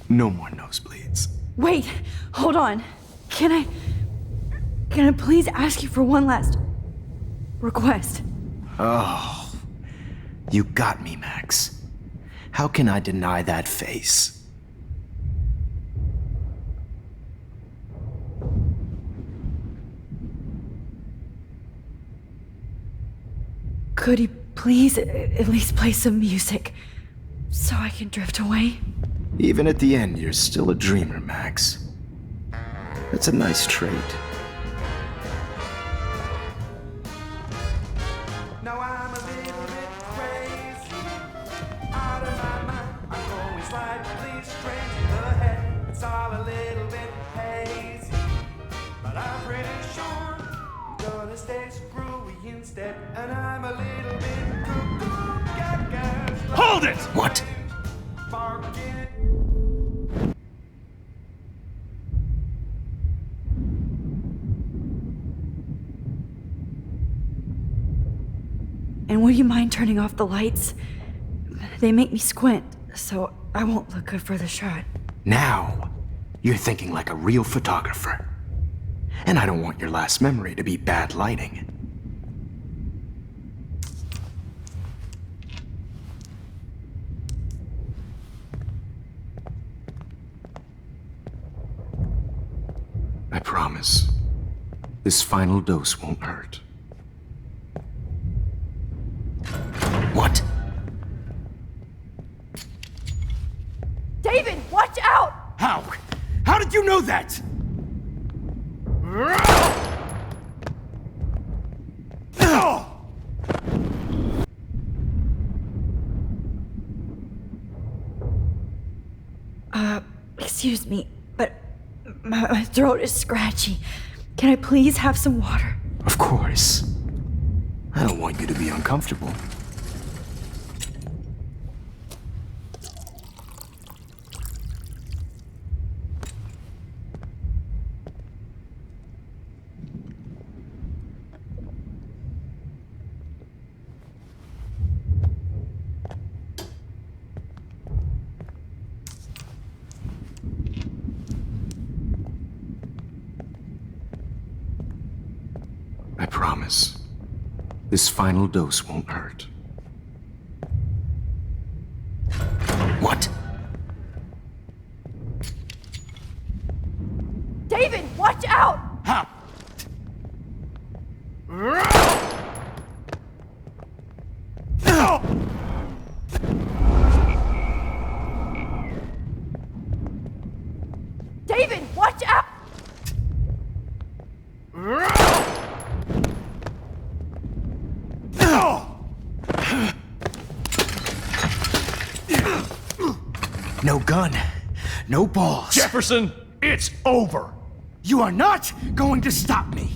no more nosebleeds. Wait, hold on. Can I please ask you for one last request? Oh, you got me, Max. How can I deny that face? Could you please at least play some music so I can drift away? Even at the end, you're still a dreamer, Max. That's a nice trait. Now I'm a little bit crazy, out of my mind. I'm going slightly strange in the head. It's all a little bit hazy, but I'm pretty sure I'm gonna stay screwy instead. And I'm a little bit cuckoo, gaga. Hold it! What? Barking. And would you mind turning off the lights? They make me squint, so I won't look good for the shot. Now, you're thinking like a real photographer. And I don't want your last memory to be bad lighting. I promise, this final dose won't hurt. What? David, watch out! How? How did you know that? Excuse me, but my throat is scratchy. Can I please have some water? Of course. I don't want you to be uncomfortable. I promise, this final dose won't hurt. What? David, watch out! How? David, watch out! No gun, no balls. Jefferson, it's over. You are not going to stop me.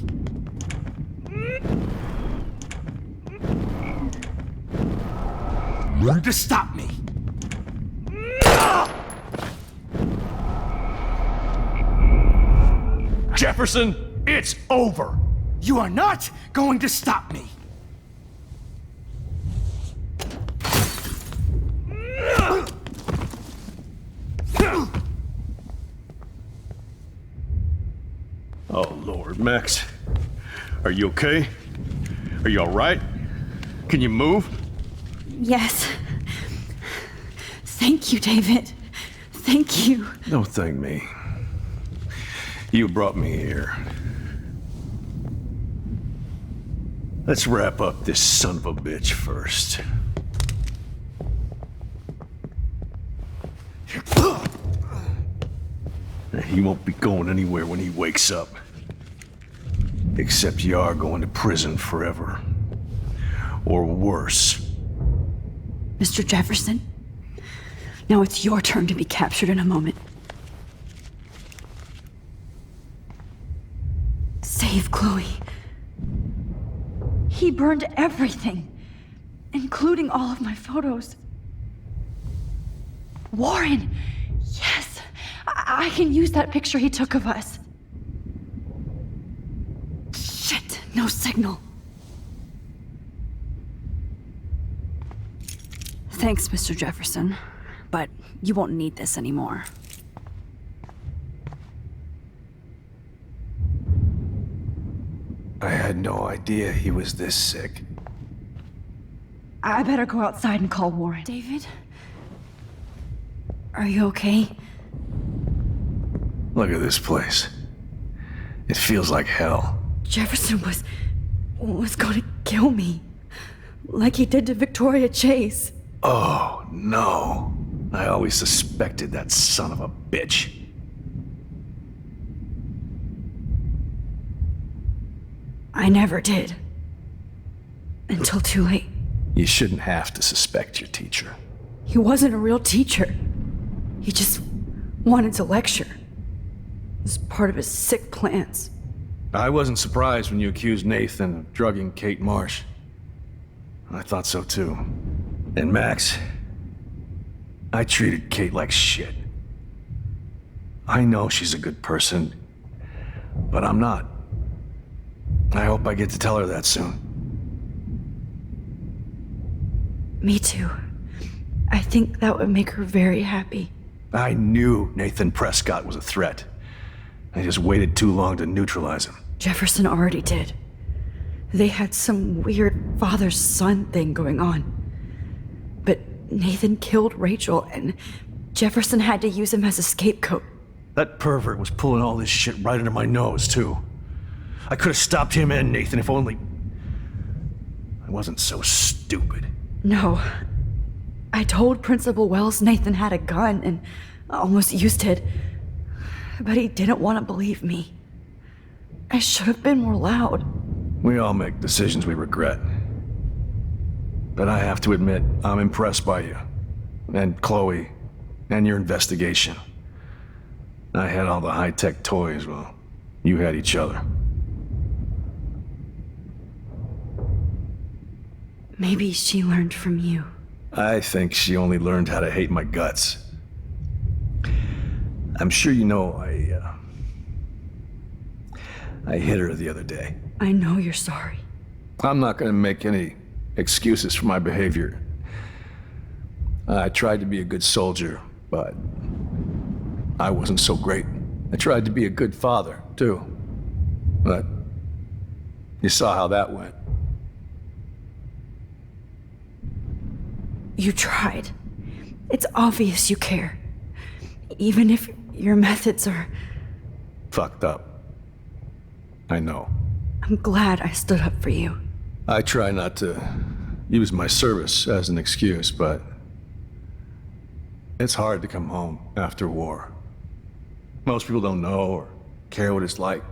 To stop me. Jefferson, it's over. You are not going to stop me. Oh, Lord, Max. Are you okay? Are you all right? Can you move? Yes. Thank you, David. Thank you. Don't thank me. You brought me here. Let's wrap up this son of a bitch first. He won't be going anywhere when he wakes up. Except you are going to prison forever. Or worse. Mr. Jefferson, now it's your turn to be captured in a moment. save Chloe. He burned everything, including all of my photos. Warren! Yes! I can use that picture he took of us. Shit! No signal. Thanks, Mr. Jefferson, but you won't need this anymore. I had no idea he was this sick. I better go outside and call Warren. David? Are you okay? Look at this place. It feels like hell. Jefferson was gonna kill me. Like he did to Victoria Chase. Oh, no. I always suspected that son of a bitch. I never did. Until too late. You shouldn't have to suspect your teacher. He wasn't a real teacher. He just wanted to lecture. It was part of his sick plans. I wasn't surprised when you accused Nathan of drugging Kate Marsh. I thought so too. And Max, I treated Kate like shit. I know she's a good person, but I'm not. I hope I get to tell her that soon. Me too. I think that would make her very happy. I knew Nathan Prescott was a threat. I just waited too long to neutralize him. Jefferson already did. They had some weird father-son thing going on. But Nathan killed Rachel, and Jefferson had to use him as a scapegoat. That pervert was pulling all this shit right under my nose, too. I could have stopped him and Nathan if only I wasn't so stupid. No. I told Principal Wells Nathan had a gun and almost used it. But he didn't want to believe me. I should have been more loud. We all make decisions we regret. But I have to admit, I'm impressed by you. And Chloe. And your investigation. I had all the high-tech toys, well, you had each other. Maybe she learned from you. I think she only learned how to hate my guts. I'm sure you know I hit her the other day. I know you're sorry. I'm not gonna make any excuses for my behavior. I tried to be a good soldier, but I wasn't so great. I tried to be a good father, too. But you saw how that went. You tried. It's obvious you care. Even if your methods are... Fucked up. I know. I'm glad I stood up for you. I try not to use my service as an excuse, but it's hard to come home after war. Most people don't know or care what it's like.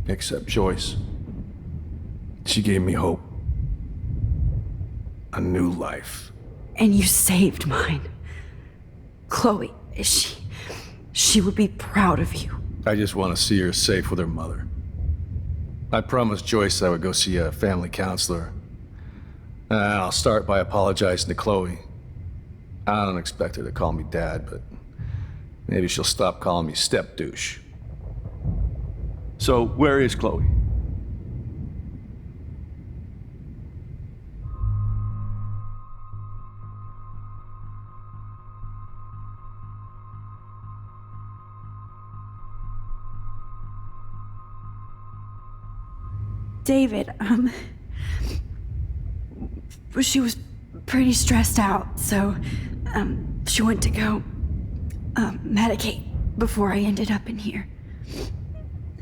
Except Joyce. She gave me hope. A new life. And you saved mine. Chloe, she would be proud of you. I just want to see her safe with her mother. I promised Joyce I would go see a family counselor. And I'll start by apologizing to Chloe. I don't expect her to call me Dad, but maybe she'll stop calling me step douche. So, where is Chloe? David, she was pretty stressed out, so, she went to go, medicate before I ended up in here.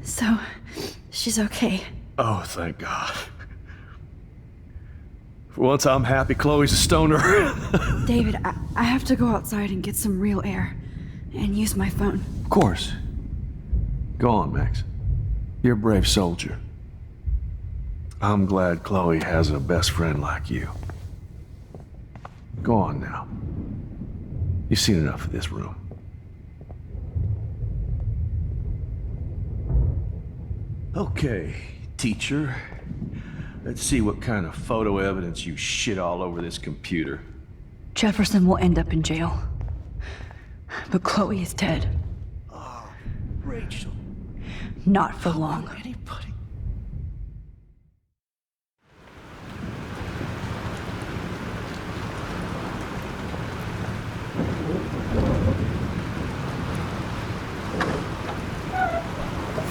So, she's okay. Oh, thank God. For once I'm happy Chloe's a stoner. David, I have to go outside and get some real air, and use my phone. Of course. Go on, Max. You're a brave soldier. I'm glad Chloe has a best friend like you. Go on now. You've seen enough of this room. Okay, teacher. Let's see what kind of photo evidence you shit all over this computer. Jefferson will end up in jail. But Chloe is dead. Oh, Rachel. Not for long. Anybody?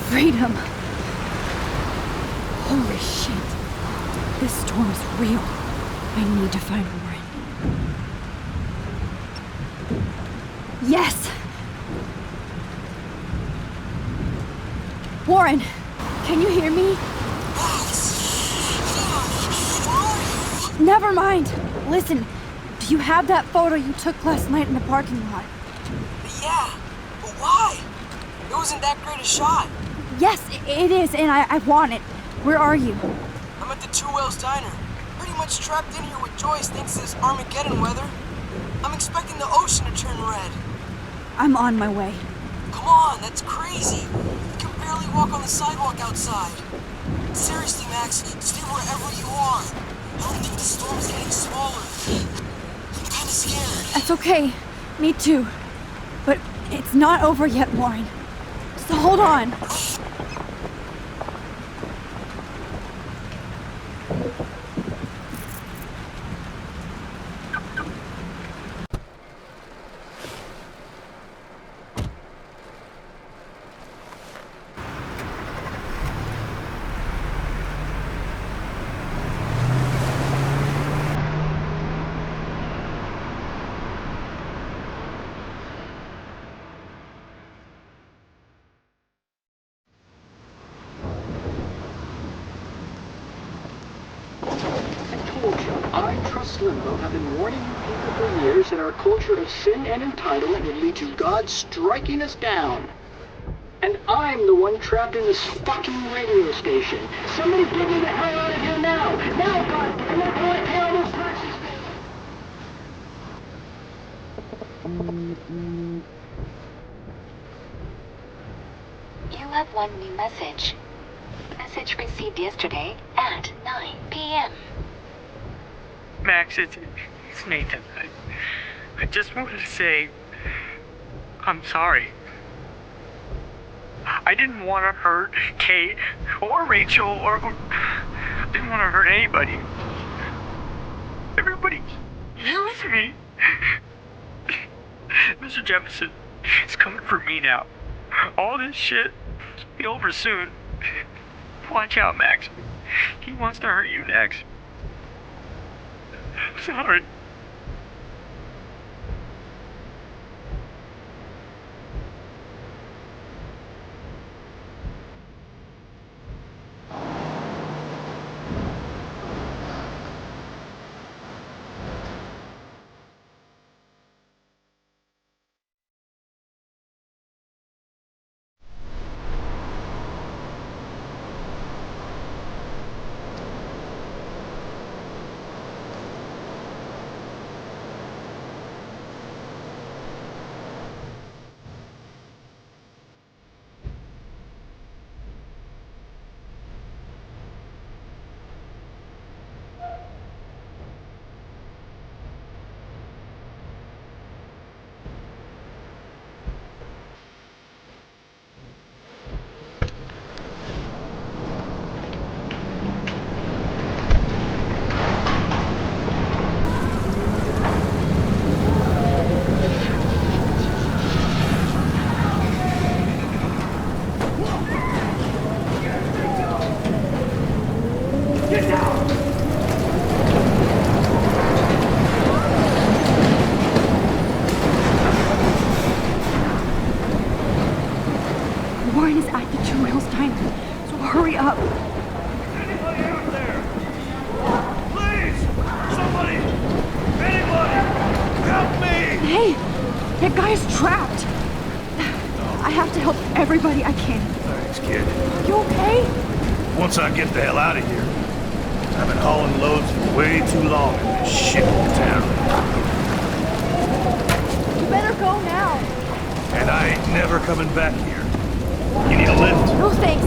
Freedom! Holy shit. This storm is real. I need to find Warren. Yes! Warren! Can you hear me? Never mind! Listen, do you have that photo you took last night in the parking lot? Yeah, but why? It wasn't that great a shot. Yes, it is, and I want it. Where are you? I'm at the Two Whales Diner. Pretty much trapped in here with Joyce thanks to this Armageddon weather. I'm expecting the ocean to turn red. I'm on my way. Come on, that's crazy. You can barely walk on the sidewalk outside. Seriously, Max, stay wherever you are. I don't think the storm's getting smaller. I'm kinda scared. That's okay. Me too. But it's not over yet, Warren. So hold on. I, Trust Limbo, have been warning you people for years that our culture of sin and entitlement would lead to God striking us down. And I'm the one trapped in this fucking radio station. Somebody get me the hell out of here now! Now, goddammit, while I pay all those taxes! You have one new message. Message received yesterday at 9 p.m. Max, it's Nathan. I just wanted to say I'm sorry. I didn't want to hurt Kate or Rachel or I didn't want to hurt anybody. Everybody used me. Mr. Jefferson, it's coming for me now. All this shit will be over soon. Watch out, Max. He wants to hurt you next. I'm sorry. Warren is at the Two Whales Diner, so hurry up. Anybody out there? Please! Somebody! Anybody! Help me! Hey, that guy's trapped. I have to help everybody I can. Thanks, kid. You okay? Once I get the hell out of here, I've been hauling loads for way too long in this shit town. You better go now. And I ain't never coming back here. You need a lift? No thanks.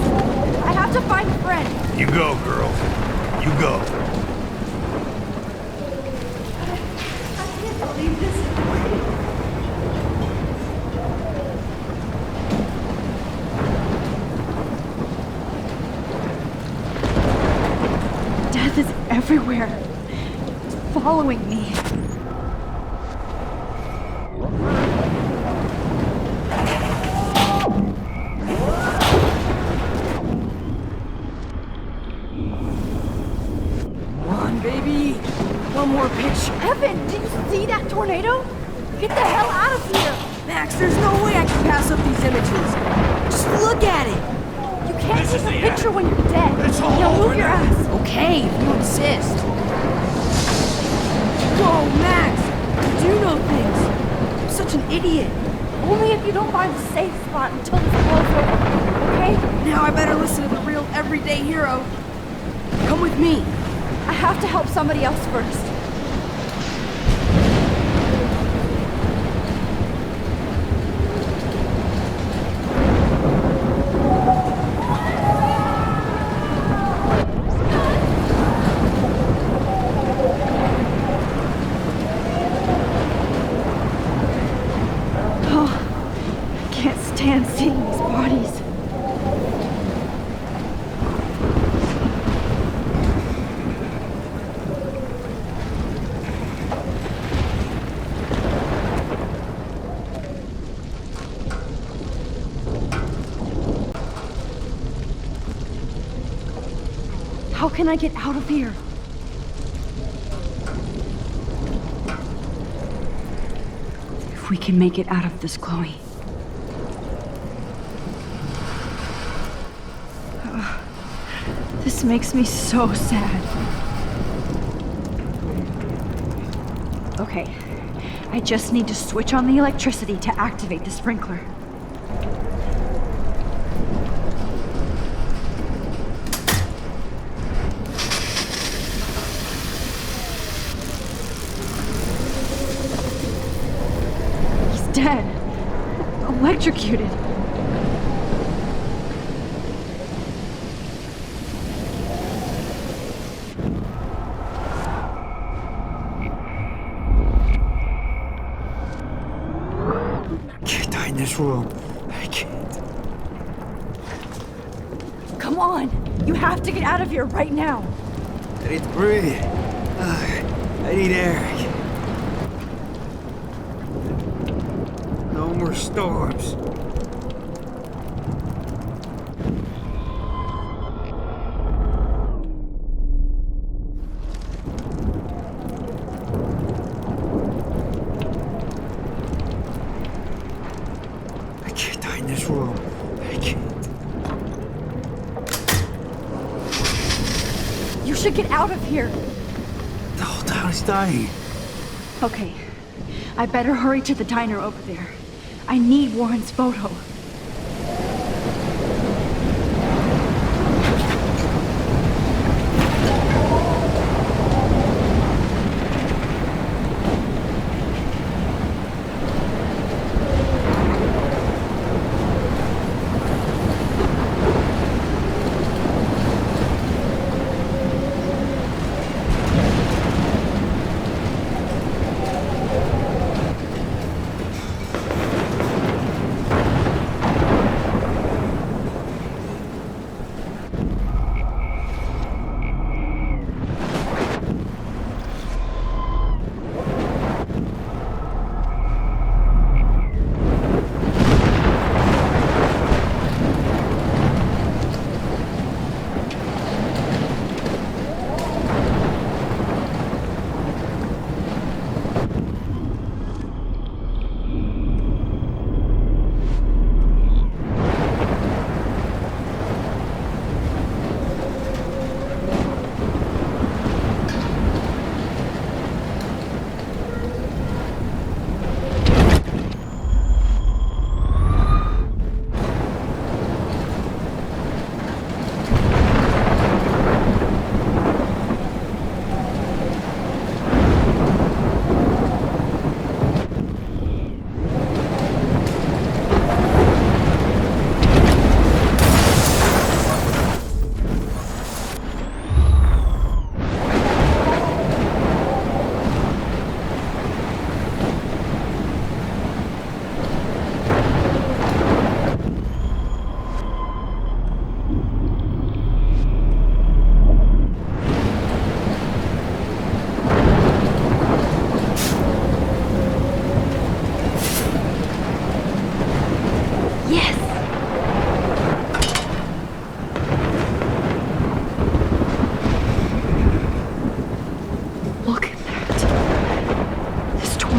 I have have to find a friend. You go, girl. You go. I can't believe this. Death is everywhere. It's following me. Baby, one more picture. Evan, did you see that tornado? Get the hell out of here! Max, there's no way I can pass up these images. Just look at it. You can't take a picture when you're dead. Now move your ass. Okay, if you insist. Whoa, Max, you do know things. I'm such an idiot. Only if you don't find a safe spot until this blows over, okay? Now I better listen to the real everyday hero. Come with me. I have to help somebody else first. Oh, I can't stand seeing these bodies. How can I get out of here? If we can make it out of this, Chloe. This makes me so sad. Okay, I just need to switch on the electricity to activate the sprinkler. Dead. Electrocuted. I can't die in this room. I can't. Come on! You have to get out of here right now! I need to breathe. I need air. No more storms. I can't die in this room. I can't. You should get out of here! The whole town is dying. Okay, I better hurry to the diner over there. I need Warren's photo.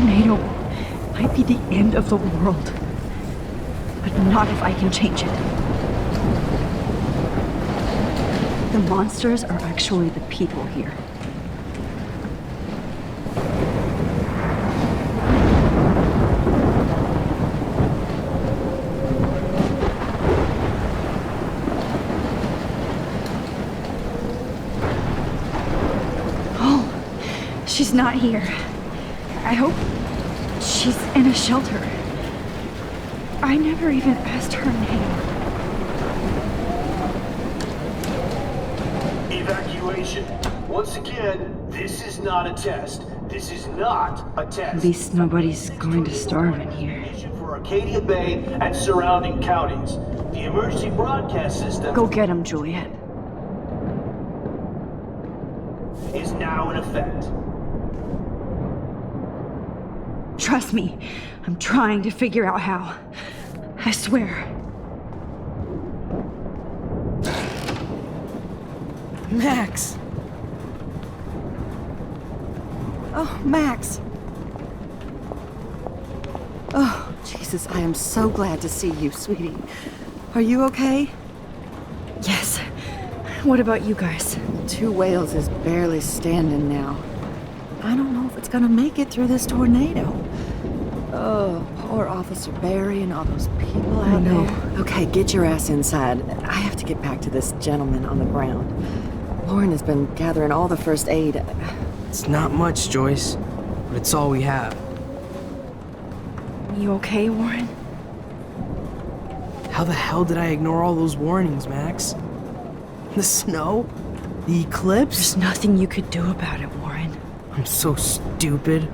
tornado might be the end of the world. But not if I can change it. The monsters are actually the people here. Oh, she's not here. I hope she's in a shelter. I never even asked her name. Evacuation. Once again, this is not a test. This is not a test. At least nobody's going to starve in here. For Arcadia Bay and surrounding counties. The emergency broadcast system Go get him, Juliet. is now in effect. Trust me, I'm trying to figure out how. I swear. Max! Oh, Max! Oh, Jesus, I am so glad to see you, sweetie. Are you okay? Yes. What about you guys? Two Whales is barely standing now. I don't know if it's gonna make it through this tornado. Oh, poor Officer Barry and all those people out there. Okay, get your ass inside. I have to get back to this gentleman on the ground. Lauren has been gathering all the first aid. It's not much, Joyce, but it's all we have. You okay, Warren? How the hell did I ignore all those warnings, Max? The snow? The eclipse? There's nothing you could do about it, Warren. I'm so stupid.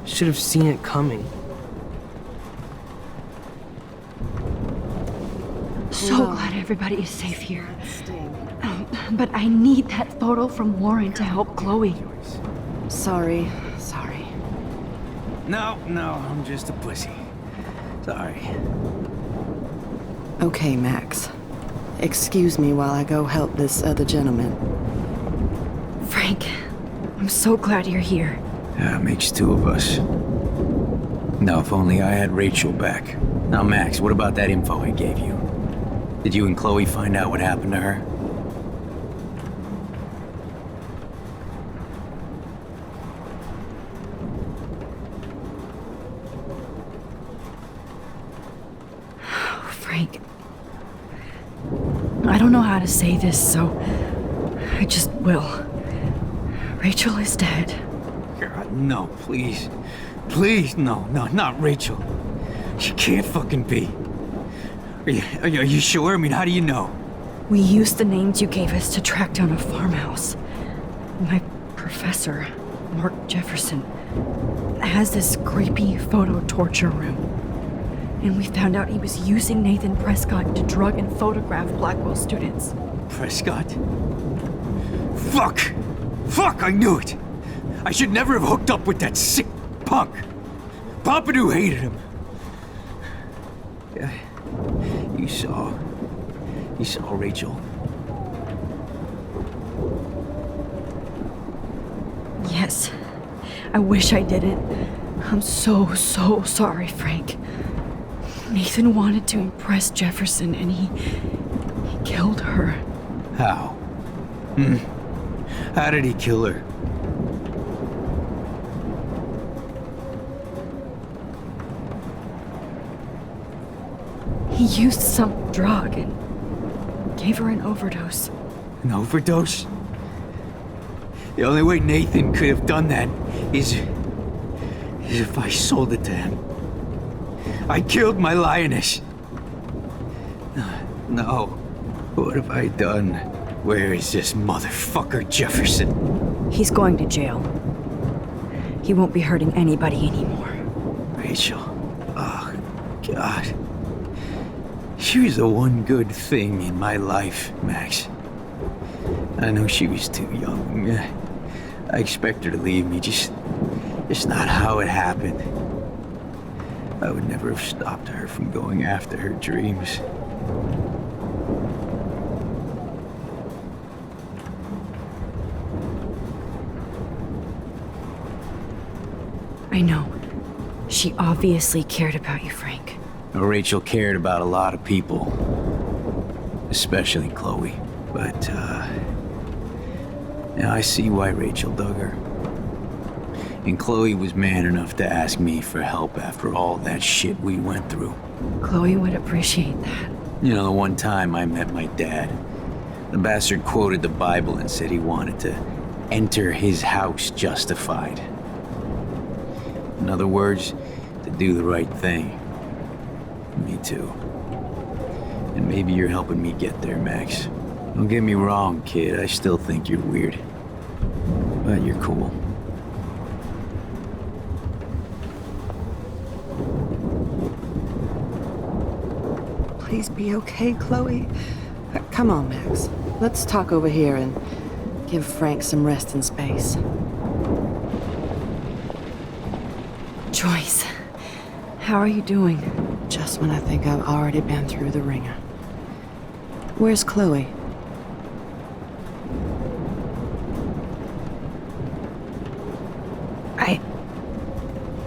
Should have seen it coming. So glad everybody is safe here. But I need that photo from Warren to help Chloe. Sorry. No, I'm just a pussy. Sorry. Okay, Max. Excuse me while I go help this other gentleman. Frank, I'm so glad you're here. Yeah, it makes two of us. Now, if only I had Rachel back. Now, Max, what about that info I gave you? Did you and Chloe find out what happened to her? Frank, I don't know how to say this, so I just will. Rachel is dead. God, no, please. Please, no, not Rachel. She can't fucking be. Are you sure? I mean, how do you know? We used the names you gave us to track down a farmhouse. My professor, Mark Jefferson, has this creepy photo torture room. And we found out he was using Nathan Prescott to drug and photograph Blackwell students. Prescott? Fuck, I knew it! I should never have hooked up with that sick punk! Pompidou hated him! Yeah, you saw Rachel. Yes. I wish I didn't. I'm so sorry, Frank. Nathan wanted to impress Jefferson, and he killed her. How? How did he kill her? He used some drug and gave her an overdose. An overdose? The only way Nathan could have done that is if I sold it to him. I killed my lioness. No. What have I done? Where is this motherfucker Jefferson? He's going to jail. He won't be hurting anybody anymore. Rachel. Oh, God. She was the one good thing in my life, Max. I know she was too young. I expect her to leave me, just not how it happened. I would never have stopped her from going after her dreams. I know. She obviously cared about you, Frank. Well, Rachel cared about a lot of people. Especially Chloe. But, now I see why Rachel dug her. And Chloe was man enough to ask me for help after all that shit we went through. Chloe would appreciate that. You know, the one time I met my dad, the bastard quoted the Bible and said he wanted to enter his house justified. In other words, to do the right thing. Me too. And maybe you're helping me get there, Max. Don't get me wrong, kid. I still think you're weird. But you're cool. Please be okay, Chloe. Come on, Max. Let's talk over here and give Frank some rest and space. Joyce, how are you doing? Just when I think I've already been through the ringer. Where's Chloe?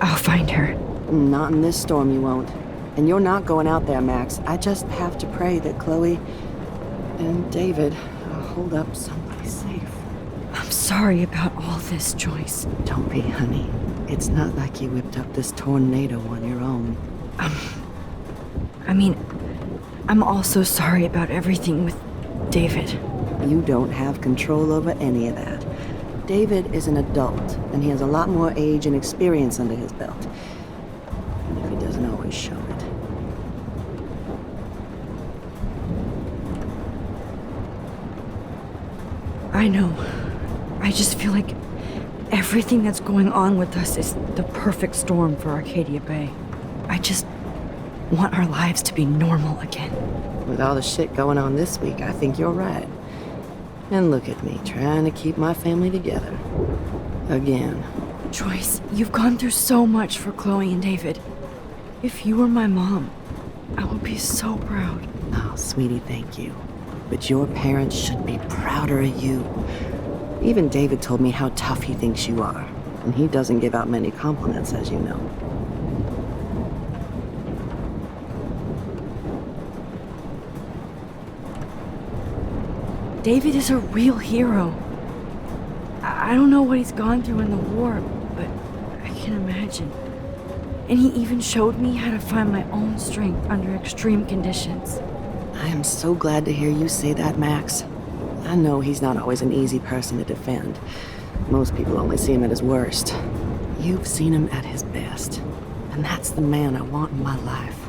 I'll find her. Not in this storm, you won't. And you're not going out there, Max. I just have to pray that Chloe and David hold up someplace safe. I'm sorry about all this, Joyce. Don't be, honey. It's not like you whipped up this tornado on your own. I'm also sorry about everything with David. You don't have control over any of that. David is an adult, and he has a lot more age and experience under his belt. Even if he doesn't always show it. I know. I just feel like everything that's going on with us is the perfect storm for Arcadia Bay. I just want our lives to be normal again. With all the shit going on this week, I think you're right. And look at me, trying to keep my family together. Again. Joyce, you've gone through so much for Chloe and David. If you were my mom, I would be so proud. Oh, sweetie, thank you. But your parents should be prouder of you. Even David told me how tough he thinks you are. And he doesn't give out many compliments, as you know. David is a real hero. I don't know what he's gone through in the war, but I can imagine. And he even showed me how to find my own strength under extreme conditions. I am so glad to hear you say that, Max. I know he's not always an easy person to defend. Most people only see him at his worst. You've seen him at his best. And that's the man I want in my life.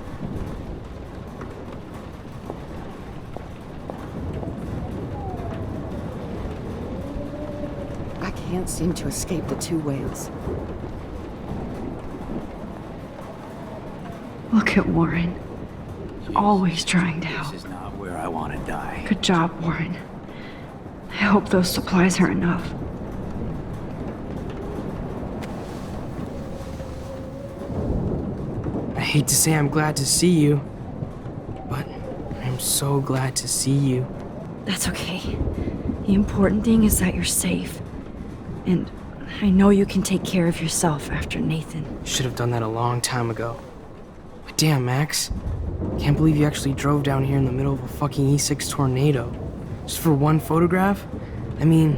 I can't seem to escape the two whales. Look at Warren. Always trying to help. This is not where I want to die. Good job, Warren. I hope those supplies are enough. I hate to say I'm glad to see you, but I'm so glad to see you. That's okay. The important thing is that you're safe. And I know you can take care of yourself after Nathan. Should have done that a long time ago. But damn, Max. Can't believe you actually drove down here in the middle of a fucking E6 tornado. Just for one photograph? I mean,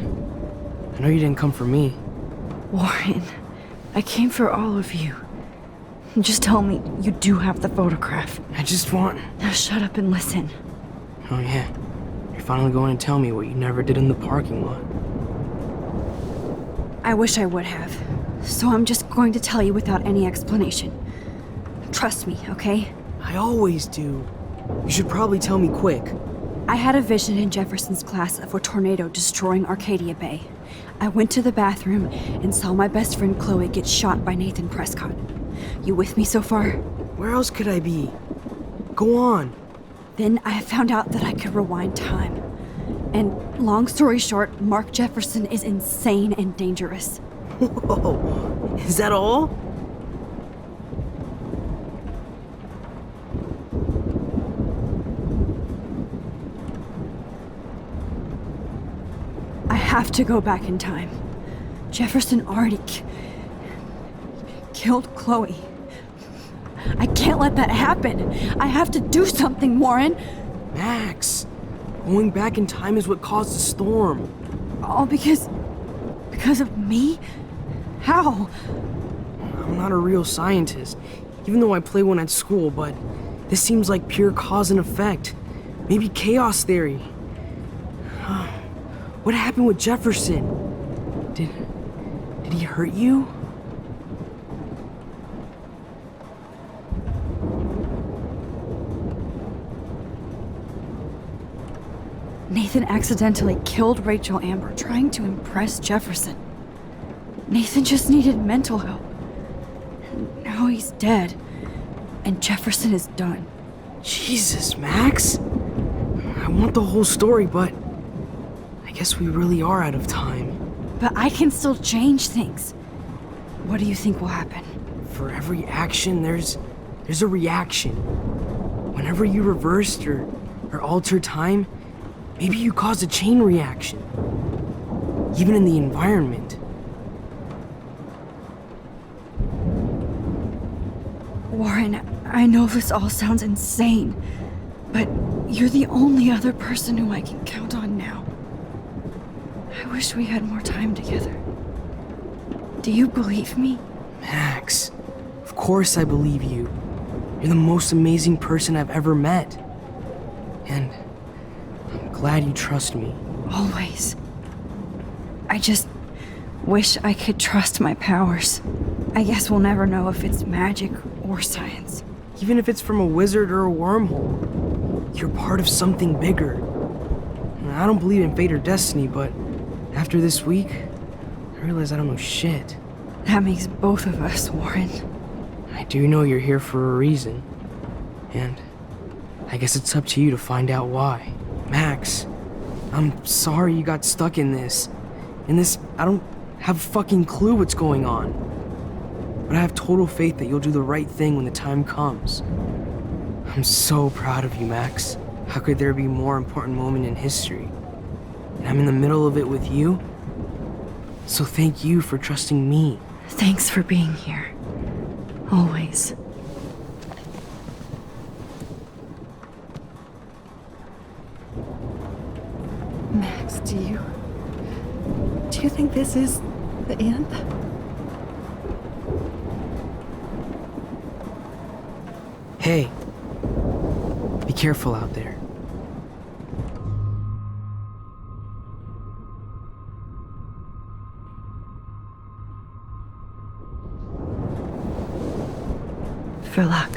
I know you didn't come for me. Warren, I came for all of you. Just tell me you do have the photograph. I just want... Now shut up and listen. Oh yeah. You're finally going to tell me what you never did in the parking lot. I wish I would have. So I'm just going to tell you without any explanation. Trust me, okay? I always do. You should probably tell me quick. I had a vision in Jefferson's class of a tornado destroying Arcadia Bay. I went to the bathroom and saw my best friend Chloe get shot by Nathan Prescott. You with me so far? Where else could I be? Go on. Then I found out that I could rewind time. And long story short, Mark Jefferson is insane and dangerous. Whoa, is that all? I have to go back in time. Jefferson already killed Chloe. I can't let that happen. I have to do something, Warren. Max, going back in time is what caused the storm. All because of me? How? I'm not a real scientist, even though I play one at school, but this seems like pure cause and effect. Maybe chaos theory. What happened with Jefferson? Did he hurt you? Nathan accidentally killed Rachel Amber trying to impress Jefferson. Nathan just needed mental help. Now he's dead, and Jefferson is done. Jesus, Max. I want the whole story, but I guess we really are out of time. But I can still change things. What do you think will happen? For every action, there's a reaction. Whenever you reversed or altered time, maybe you caused a chain reaction. Even in the environment. Warren, I know this all sounds insane, but you're the only other person who I can count on now. I wish we had more time together. Do you believe me? Max, of course I believe you. You're the most amazing person I've ever met. And I'm glad you trust me. Always. I just wish I could trust my powers. I guess we'll never know if it's magic or science. Even if it's from a wizard or a wormhole, you're part of something bigger. I don't believe in fate or destiny, but after this week, I realize I don't know shit. That makes both of us, Warren. I do know you're here for a reason. And I guess it's up to you to find out why. Max, I'm sorry you got stuck in this. I don't have a fucking clue what's going on. But I have total faith that you'll do the right thing when the time comes. I'm so proud of you, Max. How could there be a more important moment in history? And I'm in the middle of it with you. So thank you for trusting me. Thanks for being here. Always. Max, do you think this is the end? Hey, be careful out there. For luck.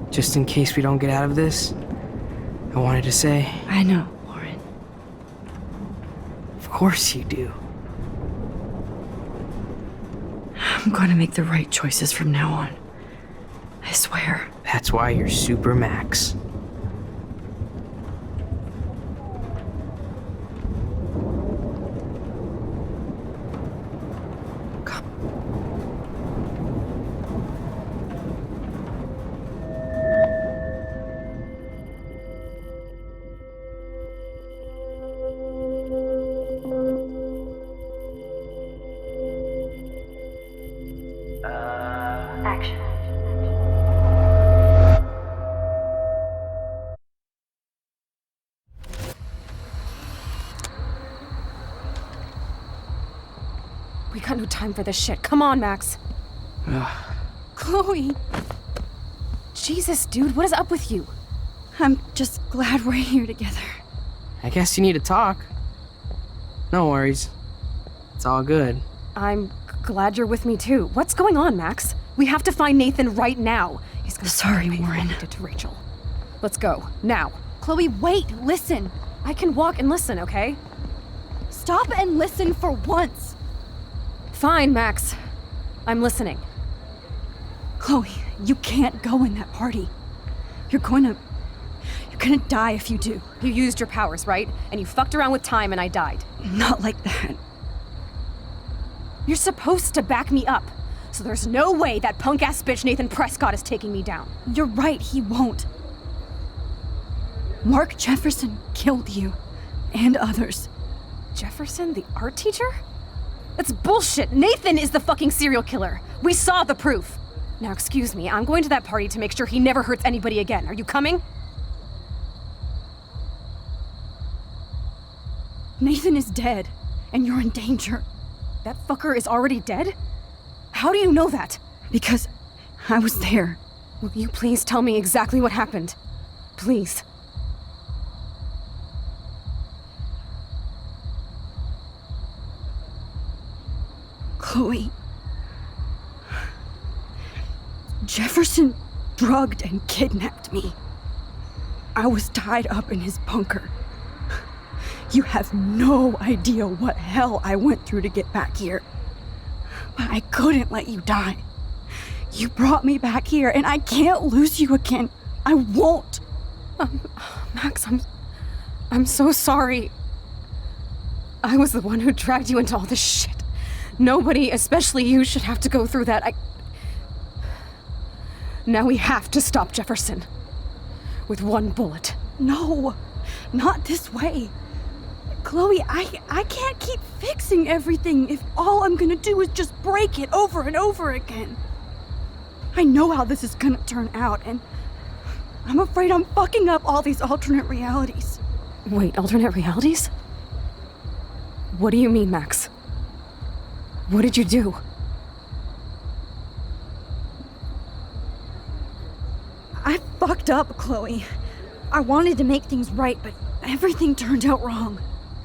Just in case we don't get out of this, I wanted to say... I know, Warren. Of course you do. I'm going to make the right choices from now on. I swear. That's why you're Super Max. Action. We got no time for this shit. Come on, Max. Chloe! Jesus, dude, what is up with you? I'm just glad we're here together. I guess you need to talk. No worries. It's all good. I'm glad you're with me too. What's going on, Max? We have to find Nathan right now. He's gonna Sorry, Warren. did to Rachel. Let's go now. Chloe, wait! Listen. I can walk and listen, okay? Stop and listen for once. Fine, Max. I'm listening. Chloe, you can't go in that party. You're gonna die if you do. You used your powers, right? And you fucked around with time and I died. Not like that. You're supposed to back me up. So there's no way that punk-ass bitch Nathan Prescott is taking me down. You're right, he won't. Mark Jefferson killed you. and others. Jefferson, the art teacher? That's bullshit! Nathan is the fucking serial killer! We saw the proof! Now, excuse me, I'm going to that party to make sure he never hurts anybody again. Are you coming? Nathan is dead, and you're in danger. That fucker is already dead? How do you know that? Because I was there. Will you please tell me exactly what happened? Please. Chloe. Jefferson drugged and kidnapped me. I was tied up in his bunker. You have no idea what hell I went through to get back here. But I couldn't let you die. You brought me back here, and I can't lose you again. I won't. Max, I'm so sorry. I was the one who dragged you into all this shit. Nobody, especially you, should have to go through that. Now we have to stop Jefferson. With one bullet. No, not this way. Chloe, I can't keep fixing everything if all I'm gonna do is just break it over and over again. I know how this is gonna turn out, and I'm afraid I'm fucking up all these alternate realities. Wait, alternate realities? What do you mean, Max? What did you do? I fucked up, Chloe. I wanted to make things right, but everything turned out wrong.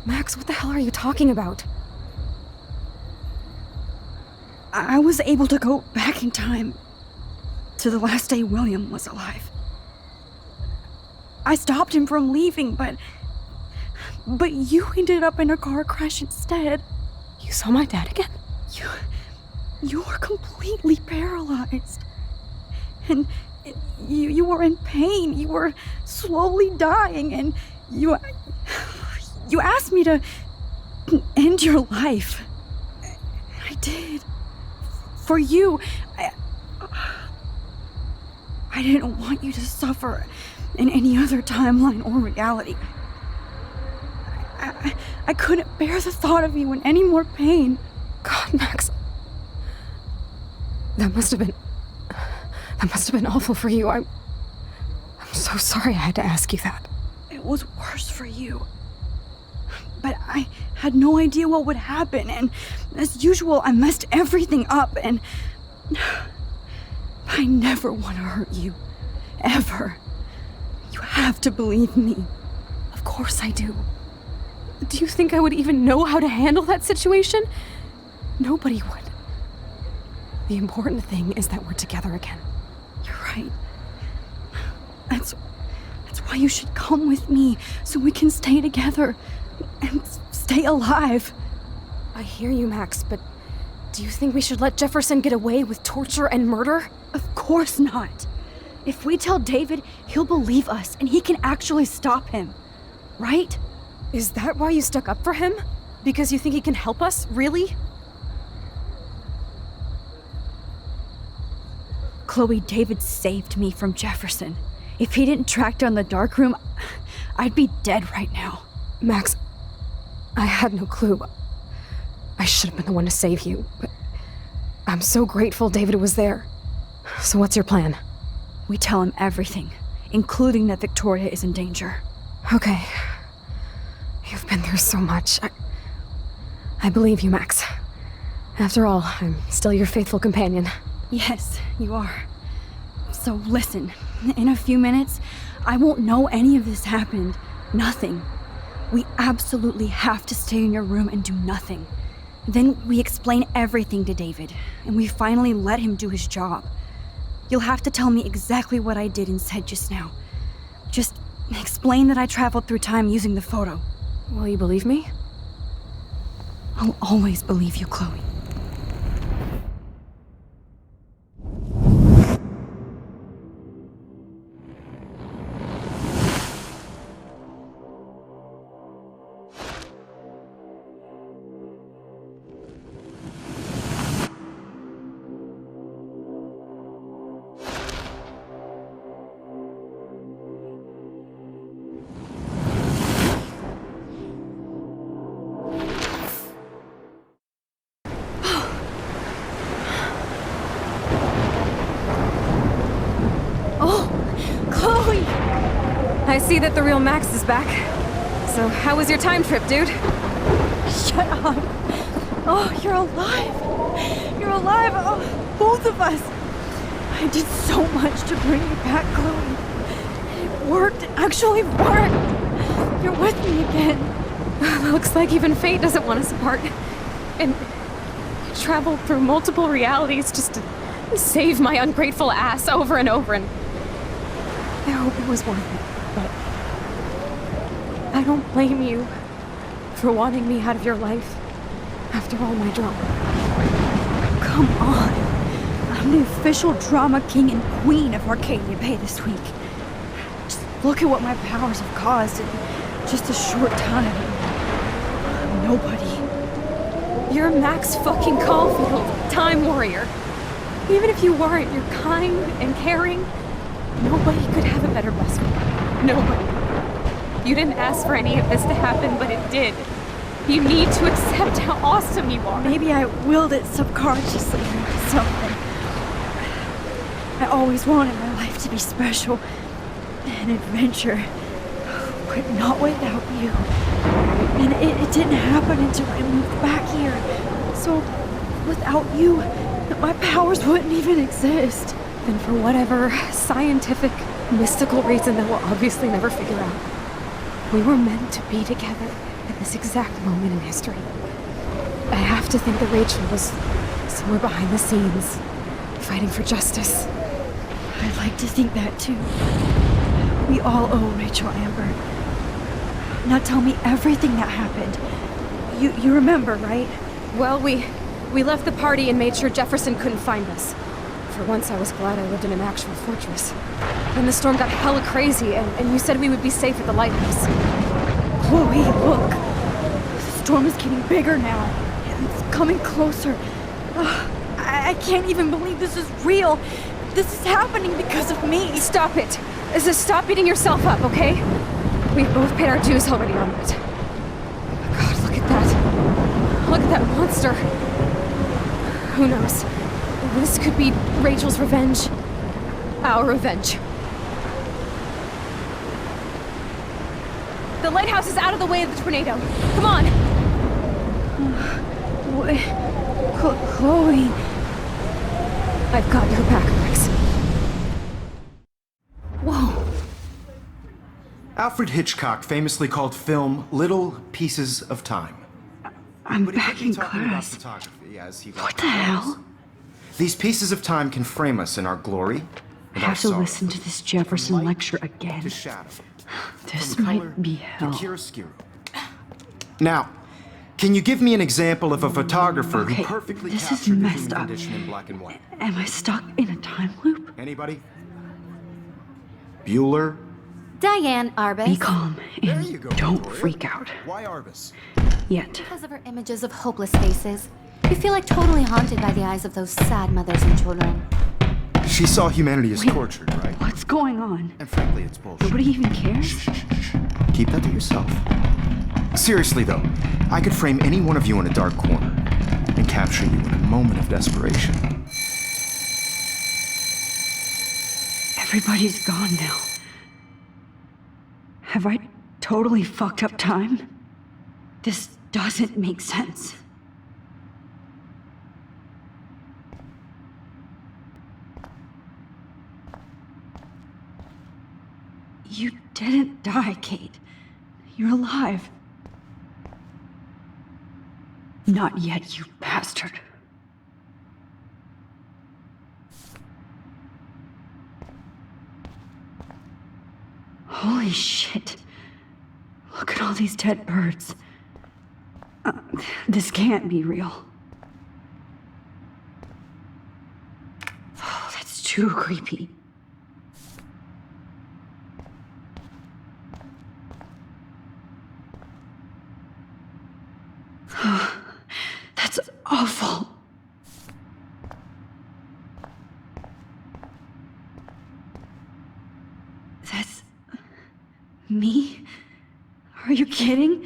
Max, what the hell are you talking about? I was able to go back in time to the last day William was alive. I stopped him from leaving, but you ended up in a car crash instead. You saw my dad again? You were completely paralyzed. And you were in pain. You were slowly dying, and you asked me to end your life. I did. For you. I didn't want you to suffer in any other timeline or reality. I couldn't bear the thought of you in any more pain. God, Max. That must have been awful for you. I'm so sorry I had to ask you that. It was worse for you. But I had no idea what would happen, and as usual, I messed everything up, and I never want to hurt you. Ever. You have to believe me. Of course I do. Do you think I would even know how to handle that situation? Nobody would. The important thing is that we're together again. You're right. That's why you should come with me, so we can stay together and stay alive. I hear you, Max, but do you think we should let Jefferson get away with torture and murder? Of course not. If we tell David, he'll believe us and he can actually stop him. Right? Is that why you stuck up for him? Because you think he can help us? Really? Chloe, David saved me from Jefferson. If he didn't track down the darkroom, I'd be dead right now. Max, I had no clue. I should have been the one to save you, but I'm so grateful David was there. So what's your plan? We tell him everything, including that Victoria is in danger. Okay. You've been through so much. I believe you, Max. After all, I'm still your faithful companion. Yes, you are. So listen, in a few minutes, I won't know any of this happened. Nothing. We absolutely have to stay in your room and do nothing. Then we explain everything to David, and we finally let him do his job. You'll have to tell me exactly what I did and said just now. Just explain that I traveled through time using the photo. Will you believe me? I'll always believe you, Chloe. I see that the real Max is back. So, how was your time trip, dude? Shut up. Oh, you're alive. You're alive. Oh, both of us. I did so much to bring you back, Chloe. It worked. It actually worked. You're with me again. Looks like even fate doesn't want us apart. And traveled through multiple realities just to save my ungrateful ass over and over, and I hope it was worth it, but I don't blame you for wanting me out of your life after all my drama. Come on. I'm the official drama king and queen of Arcadia Bay this week. Just look at what my powers have caused in just a short time. Nobody. You're Max fucking Caulfield, Time Warrior. Even if you weren't, you're kind and caring. Nobody could have a better best friend. Nobody. You didn't ask for any of this to happen, but it did. You need to accept how awesome you are. Maybe I willed it subconsciously or something. I always wanted my life to be special. An adventure. But not without you. And it didn't happen until I moved back here. So, without you, my powers wouldn't even exist. And for whatever scientific, mystical reason that we'll obviously never figure out, we were meant to be together at this exact moment in history. I have to think that Rachel was somewhere behind the scenes, fighting for justice. I'd like to think that too. We all owe Rachel Amber. Now tell me everything that happened. You remember, right? Well, we left the party and made sure Jefferson couldn't find us. For once, I was glad I lived in an actual fortress. Then the storm got hella crazy, and you said we would be safe at the lighthouse. Chloe, look. The storm is getting bigger now. It's coming closer. I can't even believe this is real. This is happening because of me. Stop it. Stop beating yourself up, okay? We've both paid our dues already on it. God, look at that. Look at that monster. Who knows? This could be Rachel's revenge. Our revenge. The lighthouse is out of the way of the tornado. Come on! Chloe. I've got your back, Max. Whoa. Alfred Hitchcock famously called film little pieces of time. I'm But he back could be in talking about class. photography as he What the hell? These pieces of time can frame us in our glory. I have to listen to this Jefferson lecture again. To shadow. This From might color be to hell. chiaroscuro. Now, can you give me an example of a photographer Okay, who perfectly this is captured the messed human up. condition in black and white? Am I stuck in a time loop? Anybody? Bueller? Diane Arbus. Be calm There and you go, don't Victoria. freak out. Why Arbus? Yet. Because of her images of hopeless faces. You feel like totally haunted by the eyes of those sad mothers and children. She saw humanity as Wait. tortured, right? What's going on? And frankly, it's bullshit. Nobody even cares? Keep that to yourself. Seriously, though, I could frame any one of you in a dark corner and capture you in a moment of desperation. Everybody's gone now. Have I totally fucked up time? This doesn't make sense. You didn't die, Kate. You're alive. Not yet, you bastard. Holy shit. Look at all these dead birds. This can't be real. Oh, that's too creepy. That's awful. That's me? Are you kidding?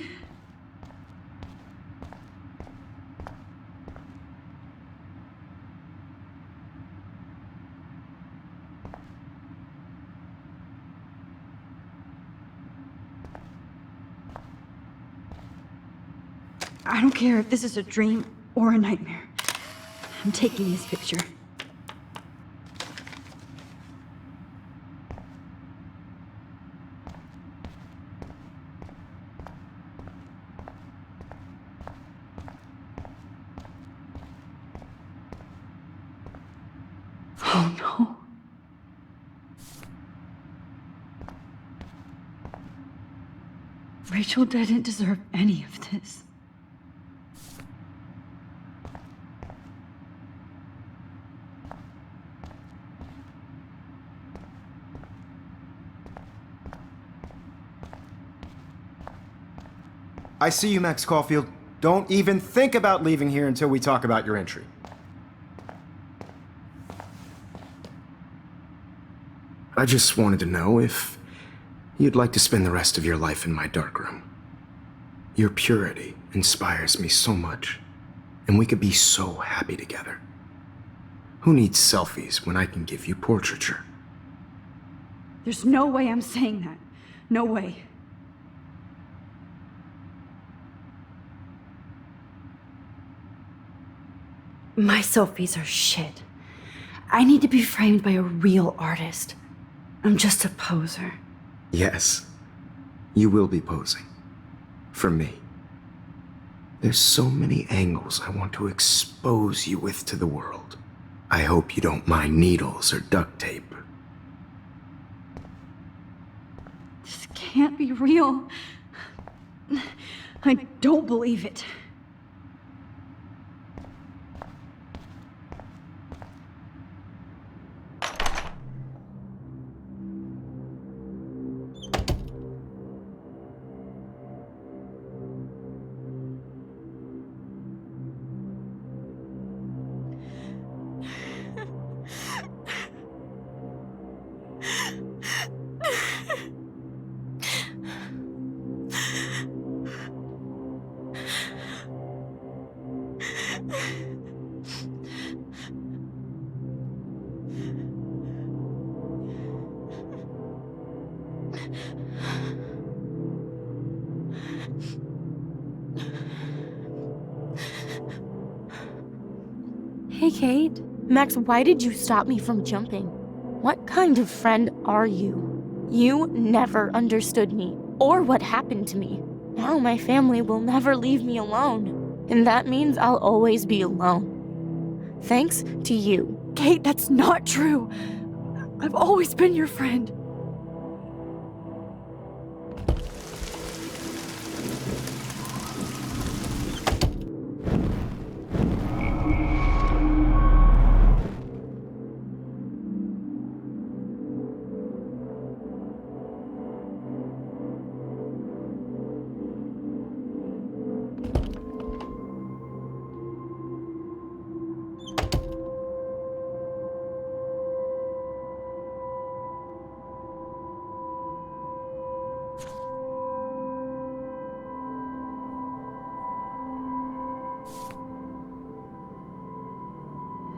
I don't care if this is a dream or a nightmare. I'm taking this picture. Oh no. Rachel didn't deserve any of this. I see you, Max Caulfield. Don't even think about leaving here until we talk about your entry. I just wanted to know if you'd like to spend the rest of your life in my darkroom. Your purity inspires me so much, and we could be so happy together. Who needs selfies when I can give you portraiture? There's no way I'm saying that. No way. My selfies are shit. I need to be framed by a real artist. I'm just a poser. Yes, you will be posing. For me. There's so many angles I want to expose you with to the world. I hope you don't mind needles or duct tape. This can't be real. I don't believe it. Hey, Kate. Max, why did you stop me from jumping? What kind of friend are you? You never understood me, or what happened to me. Now my family will never leave me alone, and that means I'll always be alone. Thanks to you. Kate, that's not true. I've always been your friend.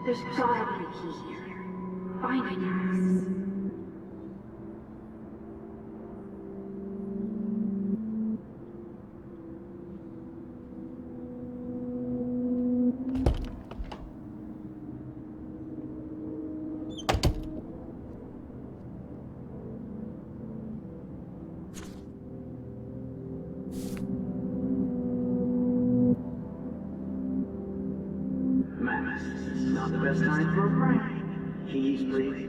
There's gotta be a key here. Find it, Max. Max, this is not the best time for a prank. Keys, please.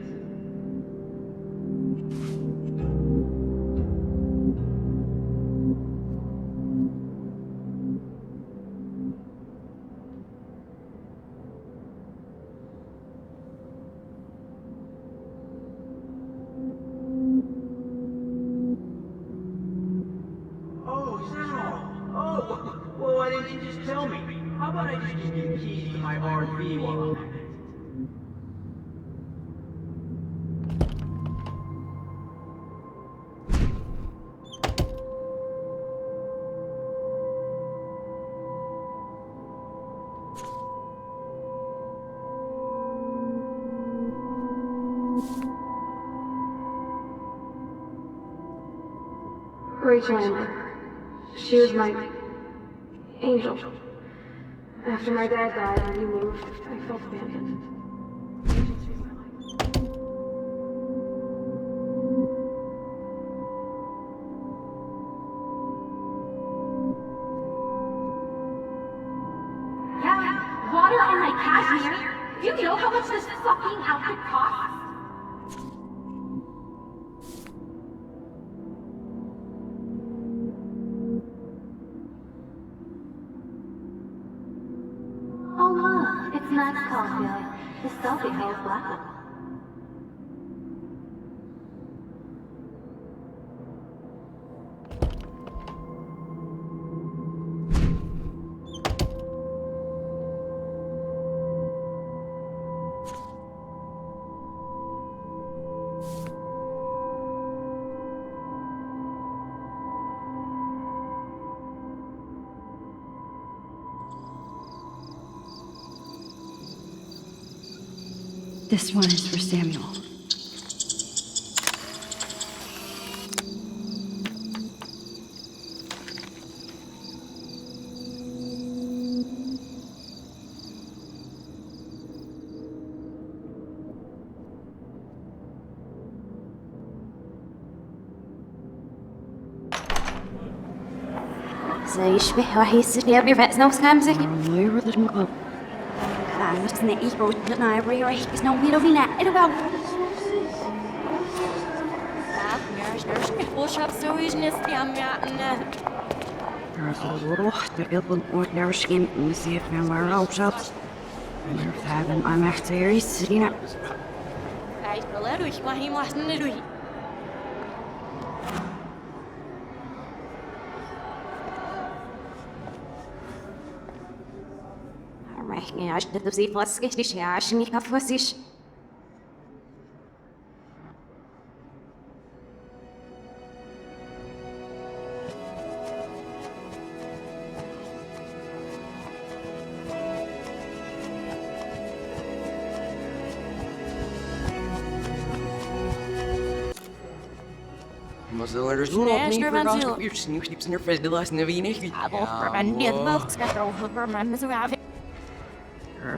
Oh, Sam! Oh, well, why didn't you just tell me? How about I just give you the keys to my RV while I'm at it? Rachel Amber. She was my Angel. After my dad died and we moved, I felt abandoned. Angel saved my life. Yeah, water on my cashmere. Do you know how much this fucking outfit costs? Oh look, it's Max Caulfield, the selfie held black one. This one is for Samuel. زي يشبه وحيس يبي فاس نفس كامزك Where did it go? بس نقي بوتنا يبري ريح بس نو بيلو فينا إلو بقى Rocht de ilpen ooit naar skin en zie ik naar waar ook zat. En er hebben aan echt series zien. Ja, ich das sieht was richtig ja, ich nicht auf was ich. Maar zullen er zo nog niet verrast op je snoesnips in je vis de laatste wenig?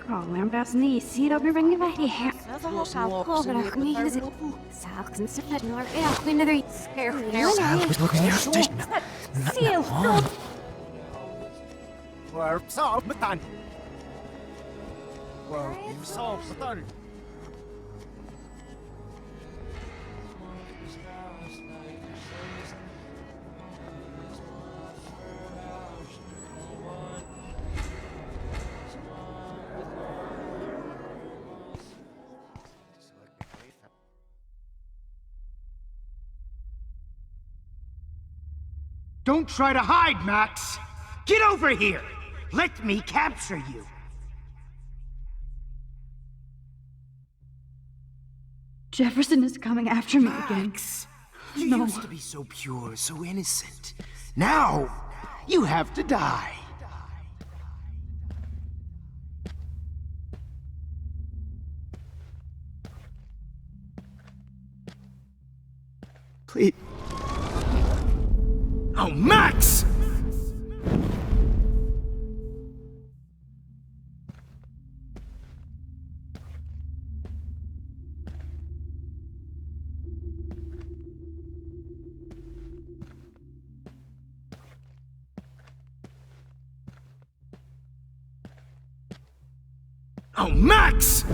Waarom dat niet? Zie dat weer brengen wij die her. Dat is al zo koud, niet is het. Zaak zijn ze net nog echt in de iets. Heel goed. Waar zelf metaan. Waar zelf metaan. Don't try to hide, Max! Get over here! Let me capture you! Jefferson is coming after me again. You used to be so pure, so innocent. Now, you have to die. Please. Oh, Max! Oh, Max!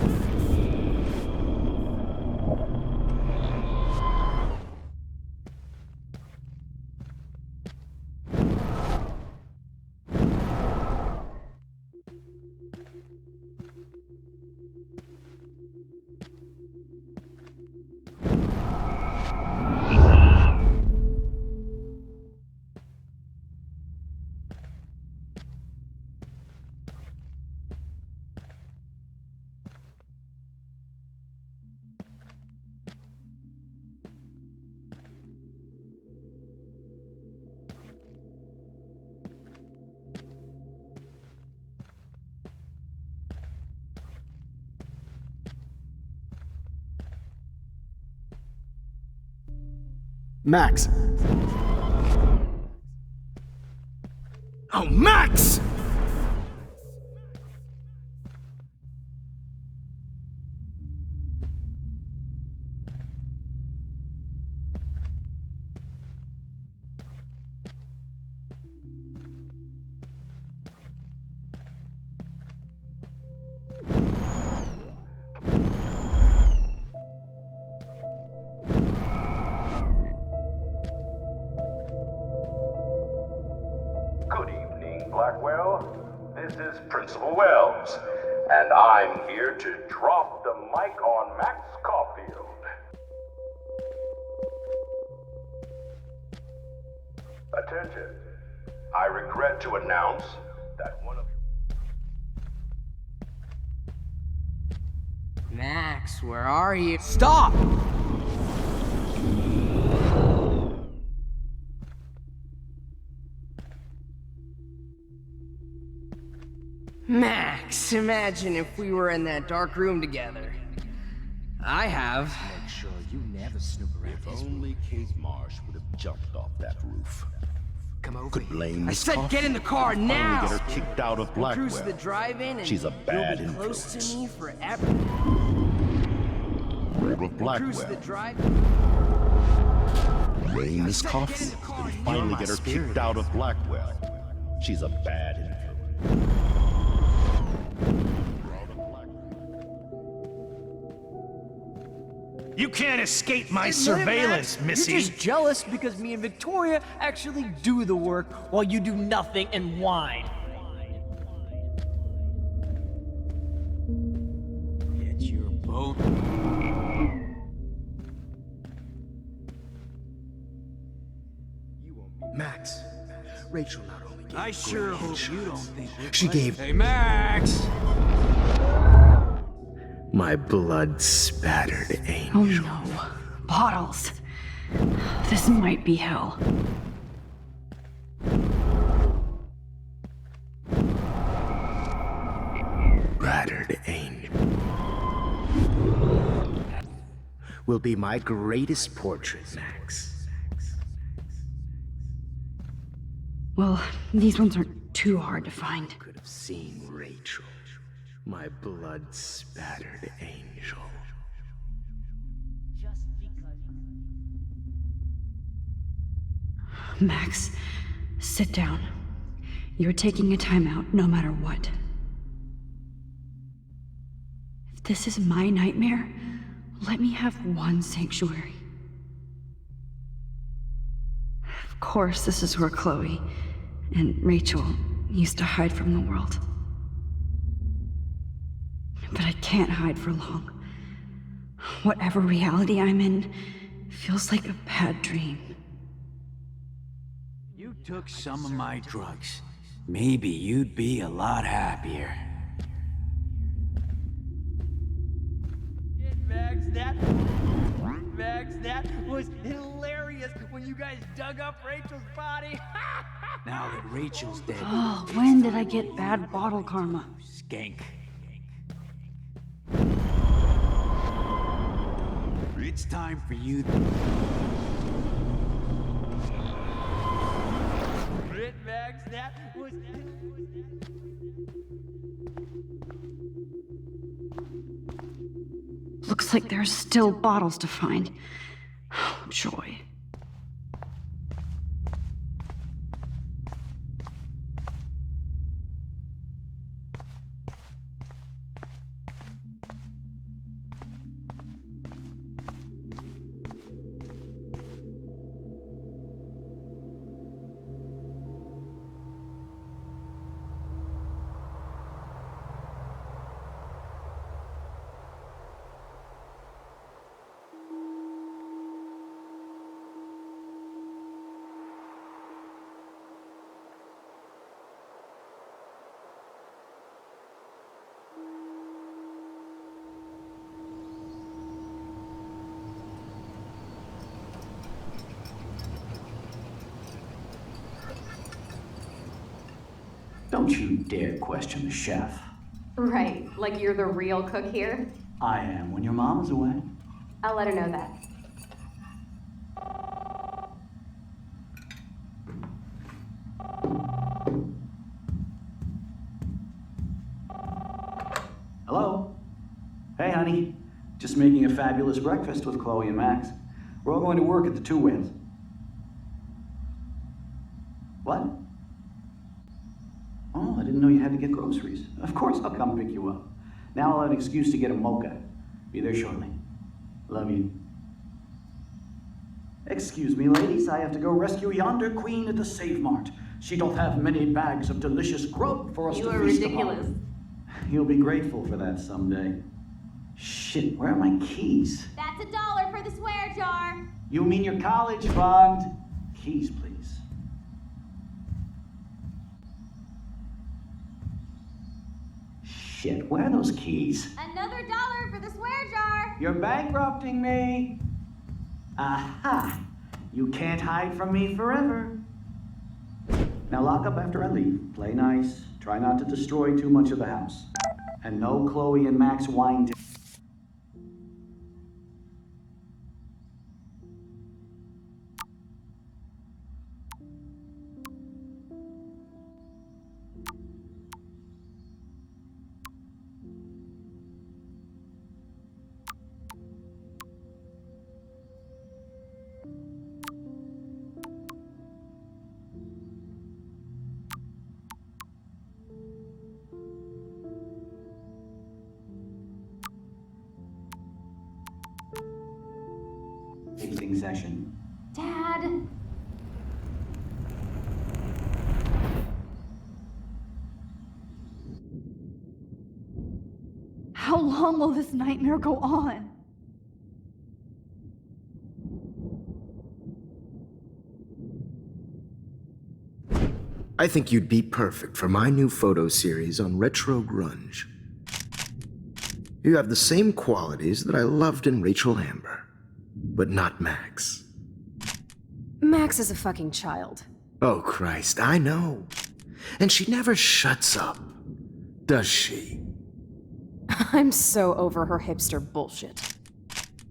Max. Oh, Max! Good evening, Blackwell. This is Principal Wells, and I'm here to drop the mic on Max Caulfield. Attention. I regret to announce that one of Max, where are you? Stop! Max, imagine if we were in that dark room together. I have. Make sure you never snoop around his room. Only Kate Marsh would have jumped off that roof. Come over Could here. blame I Miss said Coffey. get in the car now! Finally get her kicked out of We'll cruise to Blackwell. the drive-in and She's a bad you'll be close influence. to me forever. Of We'll cruise to the Blackwell. drive-in. Blame Miss said Coffey. get in the car Then now. finally You're get her my spirit kicked out of Blackwell. She's a bad influence. You can't escape my surveillance, Missy. You're just jealous because me and Victoria actually do the work while you do nothing and whine. Get your boat. Max, Rachel not only gave I sure great hope you don't insurance, think we're she funny. gave Hey, Max! my blood-spattered angel. Oh no. Bottles. This might be hell. Battered angel will be my greatest portrait, Max. Well, these ones aren't too hard to find. Could have seen Rachel, my blood-spattered angel. Max, sit down. You're taking a timeout no matter what. If this is my nightmare, let me have one sanctuary. Of course, this is where Chloe and Rachel used to hide from the world. But I can't hide for long. Whatever reality I'm in feels like a bad dream. You took some of my drugs. Maybe you'd be a lot happier. Max, that was hilarious when you guys dug up Rachel's body. Now that Rachel's dead. Oh, when did I get bad bottle karma? Skank. It's time for you. Max, that was. Looks like there's still bottles to find. Oh, joy. Don't you dare question the chef. Right, like you're the real cook here? I am when your mom is away. I'll let her know that. honey. Just making a fabulous breakfast with Chloe and Max. We're all going to work at the Two Whales. What? Oh, I didn't know you had to get groceries. Of course I'll come pick you up. Now I'll have an excuse to get a mocha. Be there shortly. Love you. Excuse me, ladies, I have to go rescue yonder queen at the Save Mart. She doth have many bags of delicious grub for us to feast upon. You'll be grateful for that someday. Shit, where are my keys? That's $1 for the swear jar. You mean your college fund? Keys, please. Shit, where are those keys? Another $1 for the swear jar. You're bankrupting me. Aha! You can't hide from me forever. Now lock up after I leave. Play nice. Try not to destroy too much of the house. And no Chloe and Max wine. Tasting session. Dad. How long will this nightmare go on? I think you'd be perfect for my new photo series on retro grunge. You have the same qualities that I loved in Rachel Amber, but not Max. Max is a fucking child. Oh, Christ, I know. And she never shuts up, does she? I'm so over her hipster bullshit.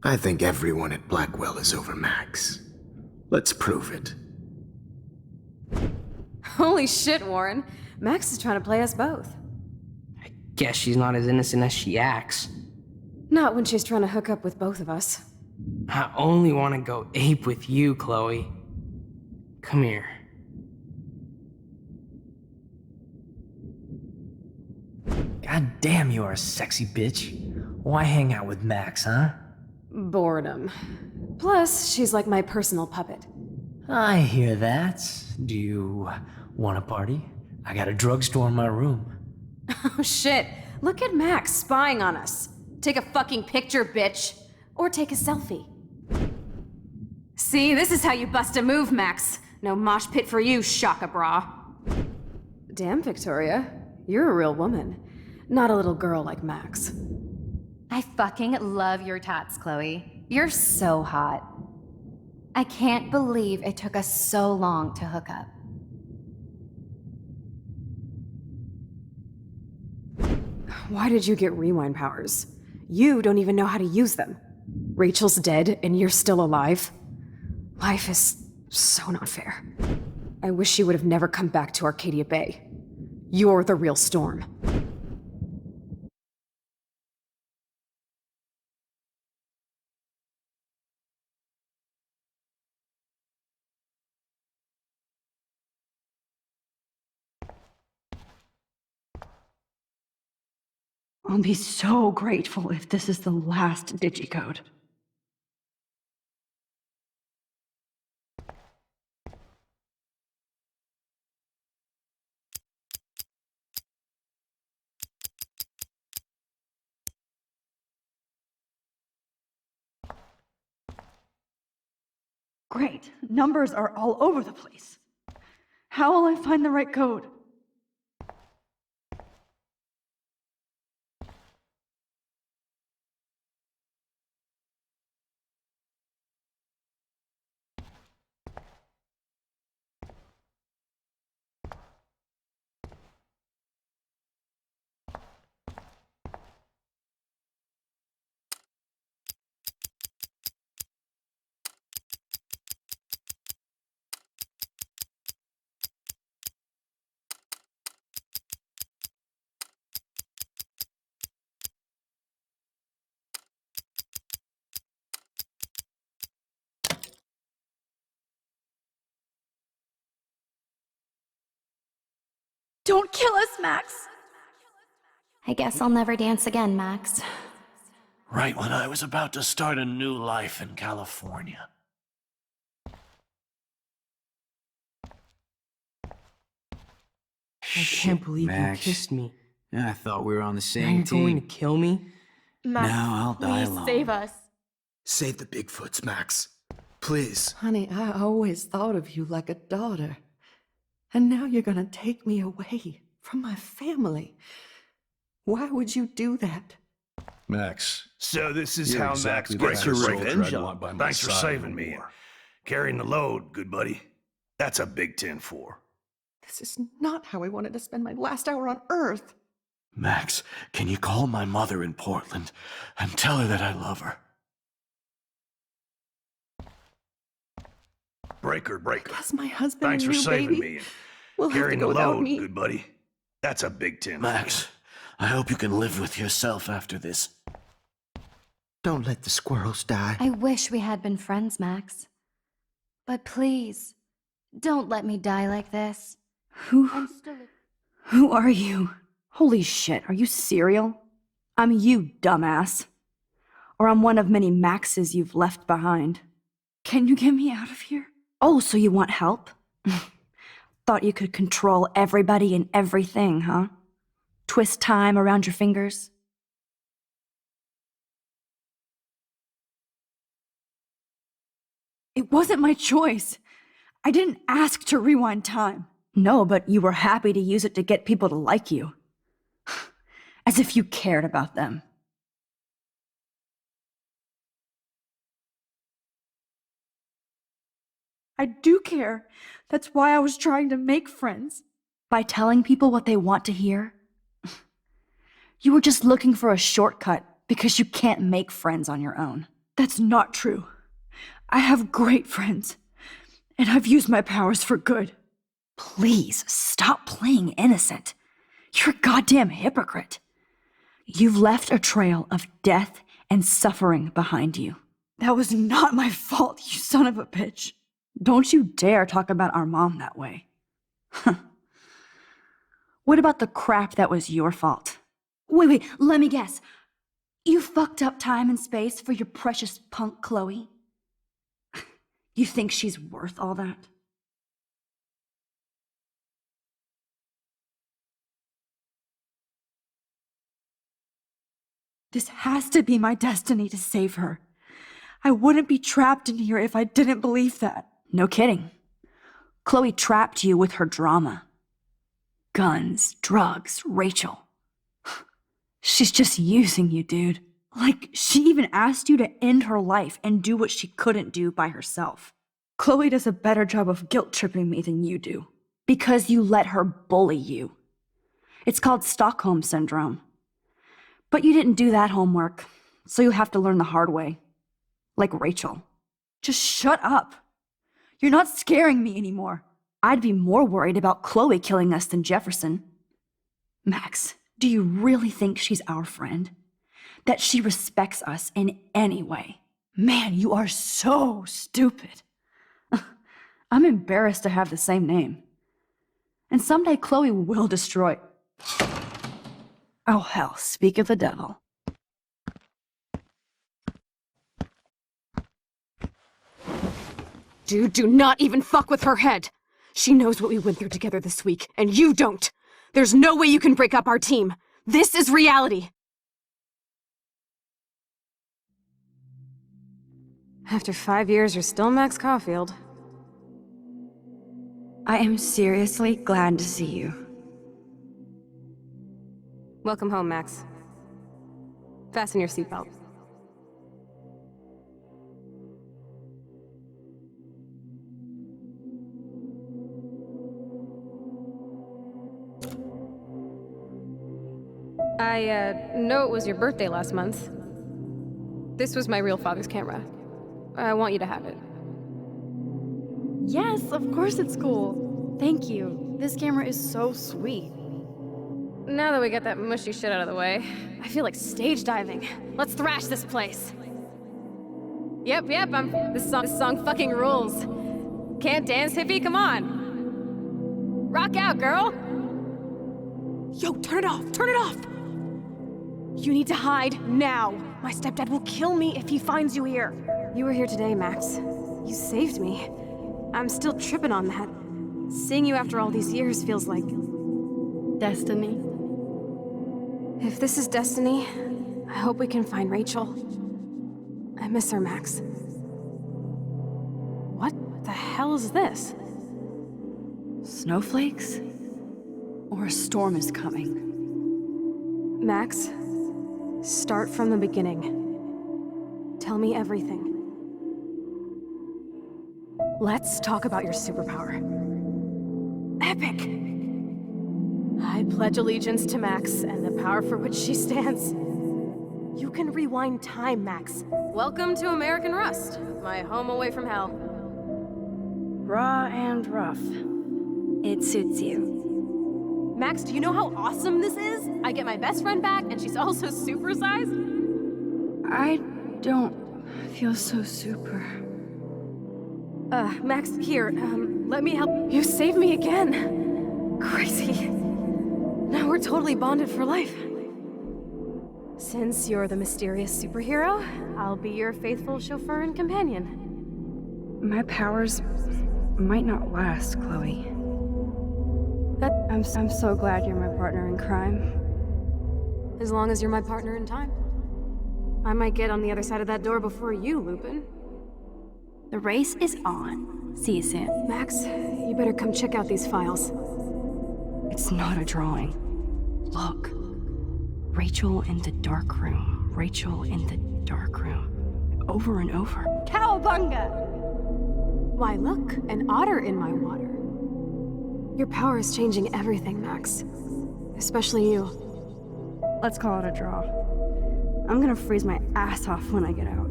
I think everyone at Blackwell is over Max. Let's prove it. Holy shit, Warren. Max is trying to play us both. Guess she's not as innocent as she acts. Not when she's trying to hook up with both of us. I only want to go ape with you, Chloe. Come here. God damn, you are a sexy bitch. Why hang out with Max, huh? Boredom. Plus, she's like my personal puppet. I hear that. Do you want a party? I got a drugstore in my room. Oh shit, look at Max spying on us. Take a fucking picture, bitch. Or take a selfie. See, this is how you bust a move, Max. No mosh pit for you, Shaka Bra. Damn, Victoria. You're a real woman. Not a little girl like Max. I fucking love your tats, Chloe. You're so hot. I can't believe it took us so long to hook up. Why did you get rewind powers? You don't even know how to use them. Rachel's dead and you're still alive. Life is so not fair. I wish you would have never come back to Arcadia Bay. You're the real Storm. I'll be so grateful if this is the last digicode. Great. Numbers are all over the place. How will I find the right code? Don't kill us, Max! I guess I'll never dance again, Max. Right when I was about to start a new life in California. I can't believe Max. you kissed me. I thought we were on the Now same you're team. going to kill me? Max, Now I'll die please alone. save us. Save the Bigfoots, Max. Please. Honey, I always thought of you like a daughter. And now you're gonna take me away from my family. Why would you do that? Max. So this is You're how exactly Max the gets kind her of soldier revenge I'd on. want by my Thanks for side in saving the me and war. carrying the load, good buddy. That's a big 10-4. This is not how I wanted to spend my last hour on Earth. Max, can you call my mother in Portland and tell her that I love her? Breaker. Guess my husband Thanks and for new saving baby me and will have to carrying go the without load, me. good buddy. That's a big 10. Max, I hope you can live with yourself after this. Don't let the squirrels die. I wish we had been friends, Max. But please, don't let me die like this. Who are you? Holy shit, are you serial? I'm you, dumbass. Or I'm one of many Maxes you've left behind. Can you get me out of here? Oh, so you want help? Thought you could control everybody and everything, huh? Twist time around your fingers? It wasn't my choice. I didn't ask to rewind time. No, but you were happy to use it to get people to like you. As if you cared about them. I do care. That's why I was trying to make friends. By telling people what they want to hear. You were just looking for a shortcut because you can't make friends on your own. That's not true. I have great friends, and I've used my powers for good. Please, stop playing innocent. You're a goddamn hypocrite. You've left a trail of death and suffering behind you. That was not my fault, you son of a bitch. Don't you dare talk about our mom that way. What about the crap that was your fault? Wait, let me guess. You fucked up time and space for your precious punk Chloe? You think she's worth all that? This has to be my destiny to save her. I wouldn't be trapped in here if I didn't believe that. No kidding. Chloe trapped you with her drama. Guns, drugs, Rachel. She's just using you, dude. Like, she even asked you to end her life and do what she couldn't do by herself. Chloe does a better job of guilt-tripping me than you do. Because you let her bully you. It's called Stockholm Syndrome. But you didn't do that homework, so you'll have to learn the hard way. Like Rachel. Just shut up. You're not scaring me anymore. I'd be more worried about Chloe killing us than Jefferson. Max, do you really think she's our friend? That she respects us in any way? Man, you are so stupid. I'm embarrassed to have the same name. And someday Chloe will destroy... Oh hell, speak of the devil. Dude, do not even fuck with her head. She knows what we went through together this week, and you don't. There's no way you can break up our team. This is reality. After 5 years, you're still Max Caulfield. I am seriously glad to see you. Welcome home, Max. Fasten your seatbelt. I know it was your birthday last month. This was my real father's camera. I want you to have it. Yes, of course it's cool. Thank you. This camera is so sweet. Now that we got that mushy shit out of the way, I feel like stage diving. Let's thrash this place. Yep, this song fucking rules. Can't dance, hippie? Come on. Rock out, girl. Yo, turn it off! Turn it off! You need to hide now. My stepdad will kill me if he finds you here. You were here today, Max. You saved me. I'm still tripping on that. Seeing you after all these years feels like... Destiny. If this is destiny, I hope we can find Rachel. I miss her, Max. What the hell is this? Snowflakes? Or a storm is coming? Max, start from the beginning. Tell me everything. Let's talk about your superpower. Epic! I pledge allegiance to Max and the power for which she stands. You can rewind time, Max. Welcome to American Rust, my home away from hell. Raw and rough. It suits you. Max, do you know how awesome this is? I get my best friend back, and she's also supersized. I don't feel so super. Max, here, let me help. You saved me again. Crazy. Now we're totally bonded for life. Since you're the mysterious superhero, I'll be your faithful chauffeur and companion. My powers might not last, Chloe. I'm so glad you're my partner in crime. As long as you're my partner in time. I might get on the other side of that door before you, Lupin. The race is on. See you soon. Max, you better come check out these files. It's not a drawing. Look. Rachel in the dark room. Rachel in the dark room. Over and over. Cowabunga! Why, look, an otter in my water. Your power is changing everything, Max. Especially you. Let's call it a draw. I'm gonna freeze my ass off when I get out.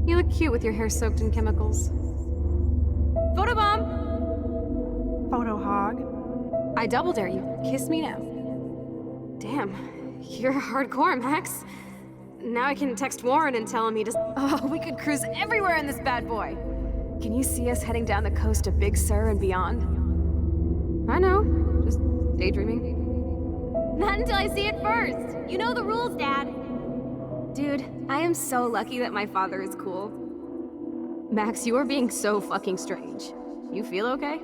You look cute with your hair soaked in chemicals. Photobomb! Photo hog. I double dare you. Kiss me now. Damn, you're hardcore, Max. Now I can text Warren and tell him he just... Oh, we could cruise everywhere in this bad boy. Can you see us heading down the coast of Big Sur and beyond? I know, just daydreaming. Not until I see it first. You know the rules, Dad. Dude, I am so lucky that my father is cool. Max, you are being so fucking strange. You feel okay?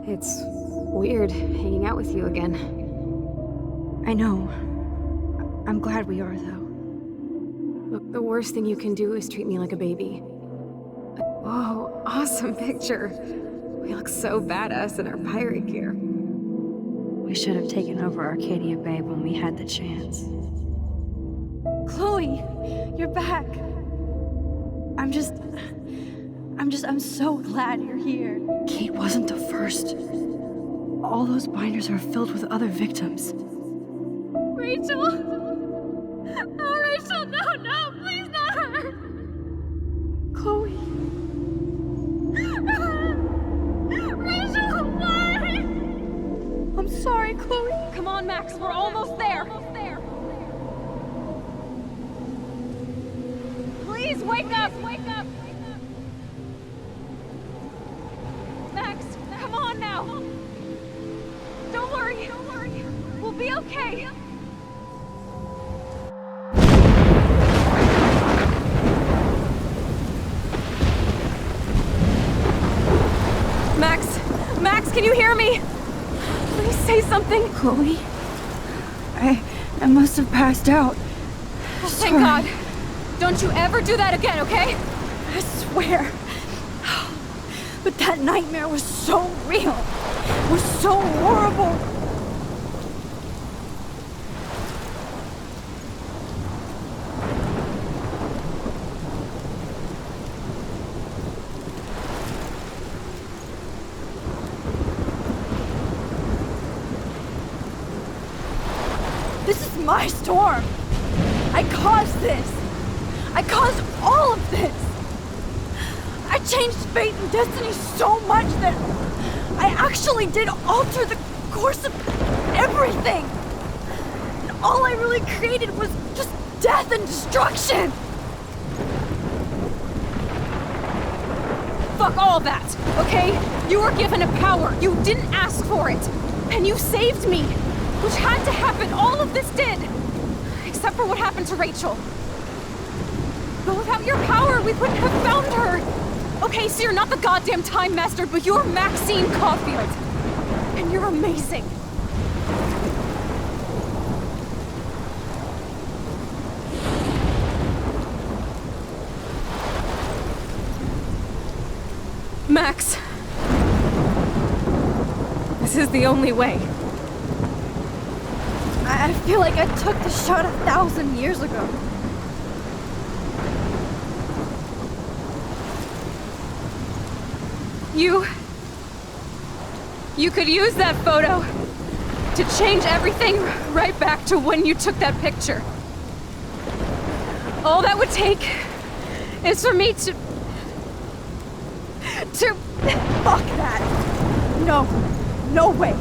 It's weird hanging out with you again. I know. I'm glad we are, though. Look, the worst thing you can do is treat me like a baby. Whoa, awesome picture. We look so badass in our pirate gear. We should have taken over Arcadia Bay when we had the chance. Chloe, you're back. I'm so glad you're here. Kate wasn't the first. All those binders are filled with other victims. Rachel! Oh, Rachel, no, please not her! Chloe. Rachel, why? I'm sorry, Chloe. Come on, Max, we're almost there. Please wake up! Max, come on now. Don't worry. We'll be okay. Max, can you hear me? Please say something. Chloe, I must have passed out. Oh, thank God. Don't you ever do that again, okay? I swear. But that nightmare was so real. It was so horrible. This is my storm. I caused this. I caused all of this. I changed fate and destiny so much that I actually did alter the course of everything. And all I really created was just death and destruction. Fuck all that, okay? You were given a power. You didn't ask for it. And you saved me, which had to happen. All of this did. Except for what happened to Rachel. But without your power, we wouldn't have found her. Okay, so you're not the goddamn Time Master, but you're Maxine Caulfield. And you're amazing. Max. This is the only way. I feel like I took the shot 1,000 years ago. You could use that photo to change everything right back to when you took that picture. All that would take is for me to... Fuck that! No. No way.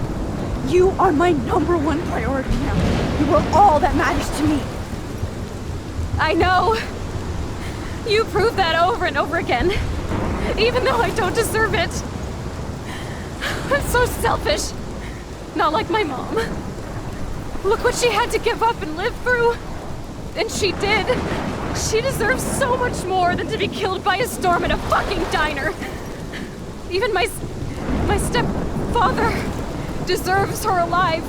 You are my #1 priority now. You are all that matters to me. I know. You prove that over and over again. Even though I don't deserve it. I'm so selfish. Not like my mom. Look what she had to give up and live through. And she did. She deserves so much more than to be killed by a storm at a fucking diner. Even my stepfather deserves her alive.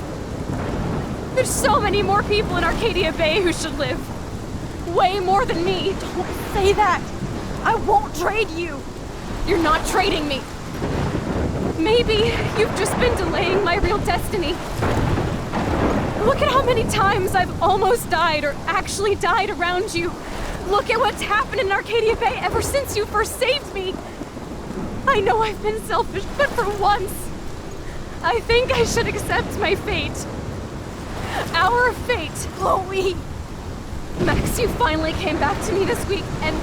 There's so many more people in Arcadia Bay who should live. Way more than me. Don't say that. I won't trade you. You're not trading me. Maybe you've just been delaying my real destiny. Look at how many times I've almost died or actually died around you. Look at what's happened in Arcadia Bay ever since you first saved me. I know I've been selfish, but for once, I think I should accept my fate. Our fate. Chloe! Max, you finally came back to me this week, and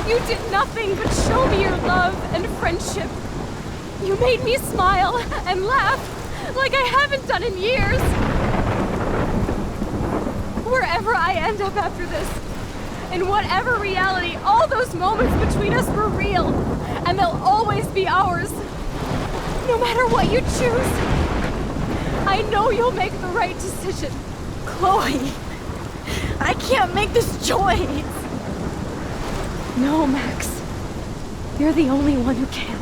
you did nothing but show me your love and friendship. You made me smile and laugh like I haven't done in years. Wherever I end up after this, in whatever reality, all those moments between us were real, and they'll always be ours. No matter what you choose, I know you'll make the right decision. Chloe, I can't make this choice. No, Max. You're the only one who can.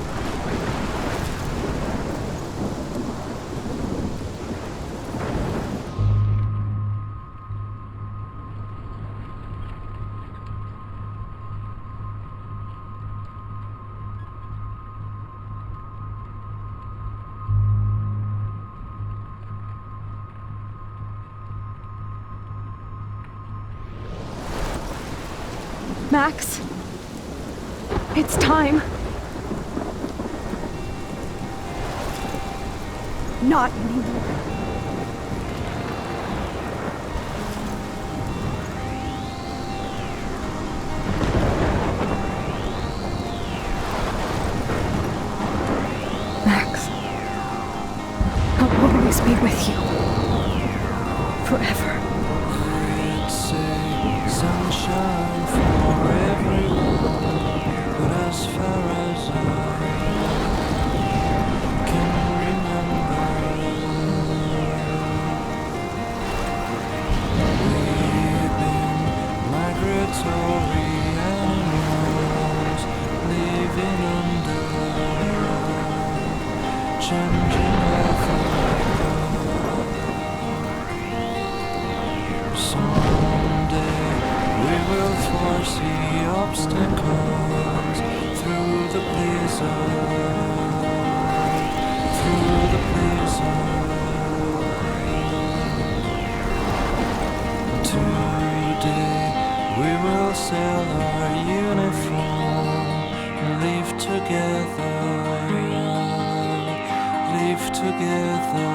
Max, it's time. Not anymore. Max, I'll always be with you. Forever. Sunshine for everyone, but as far as I can remember, we've been migratory animals living under changing weather. Someday we will foresee obstacles through the blizzard, through the blizzard. Today we will sell our uniform and live together, live together.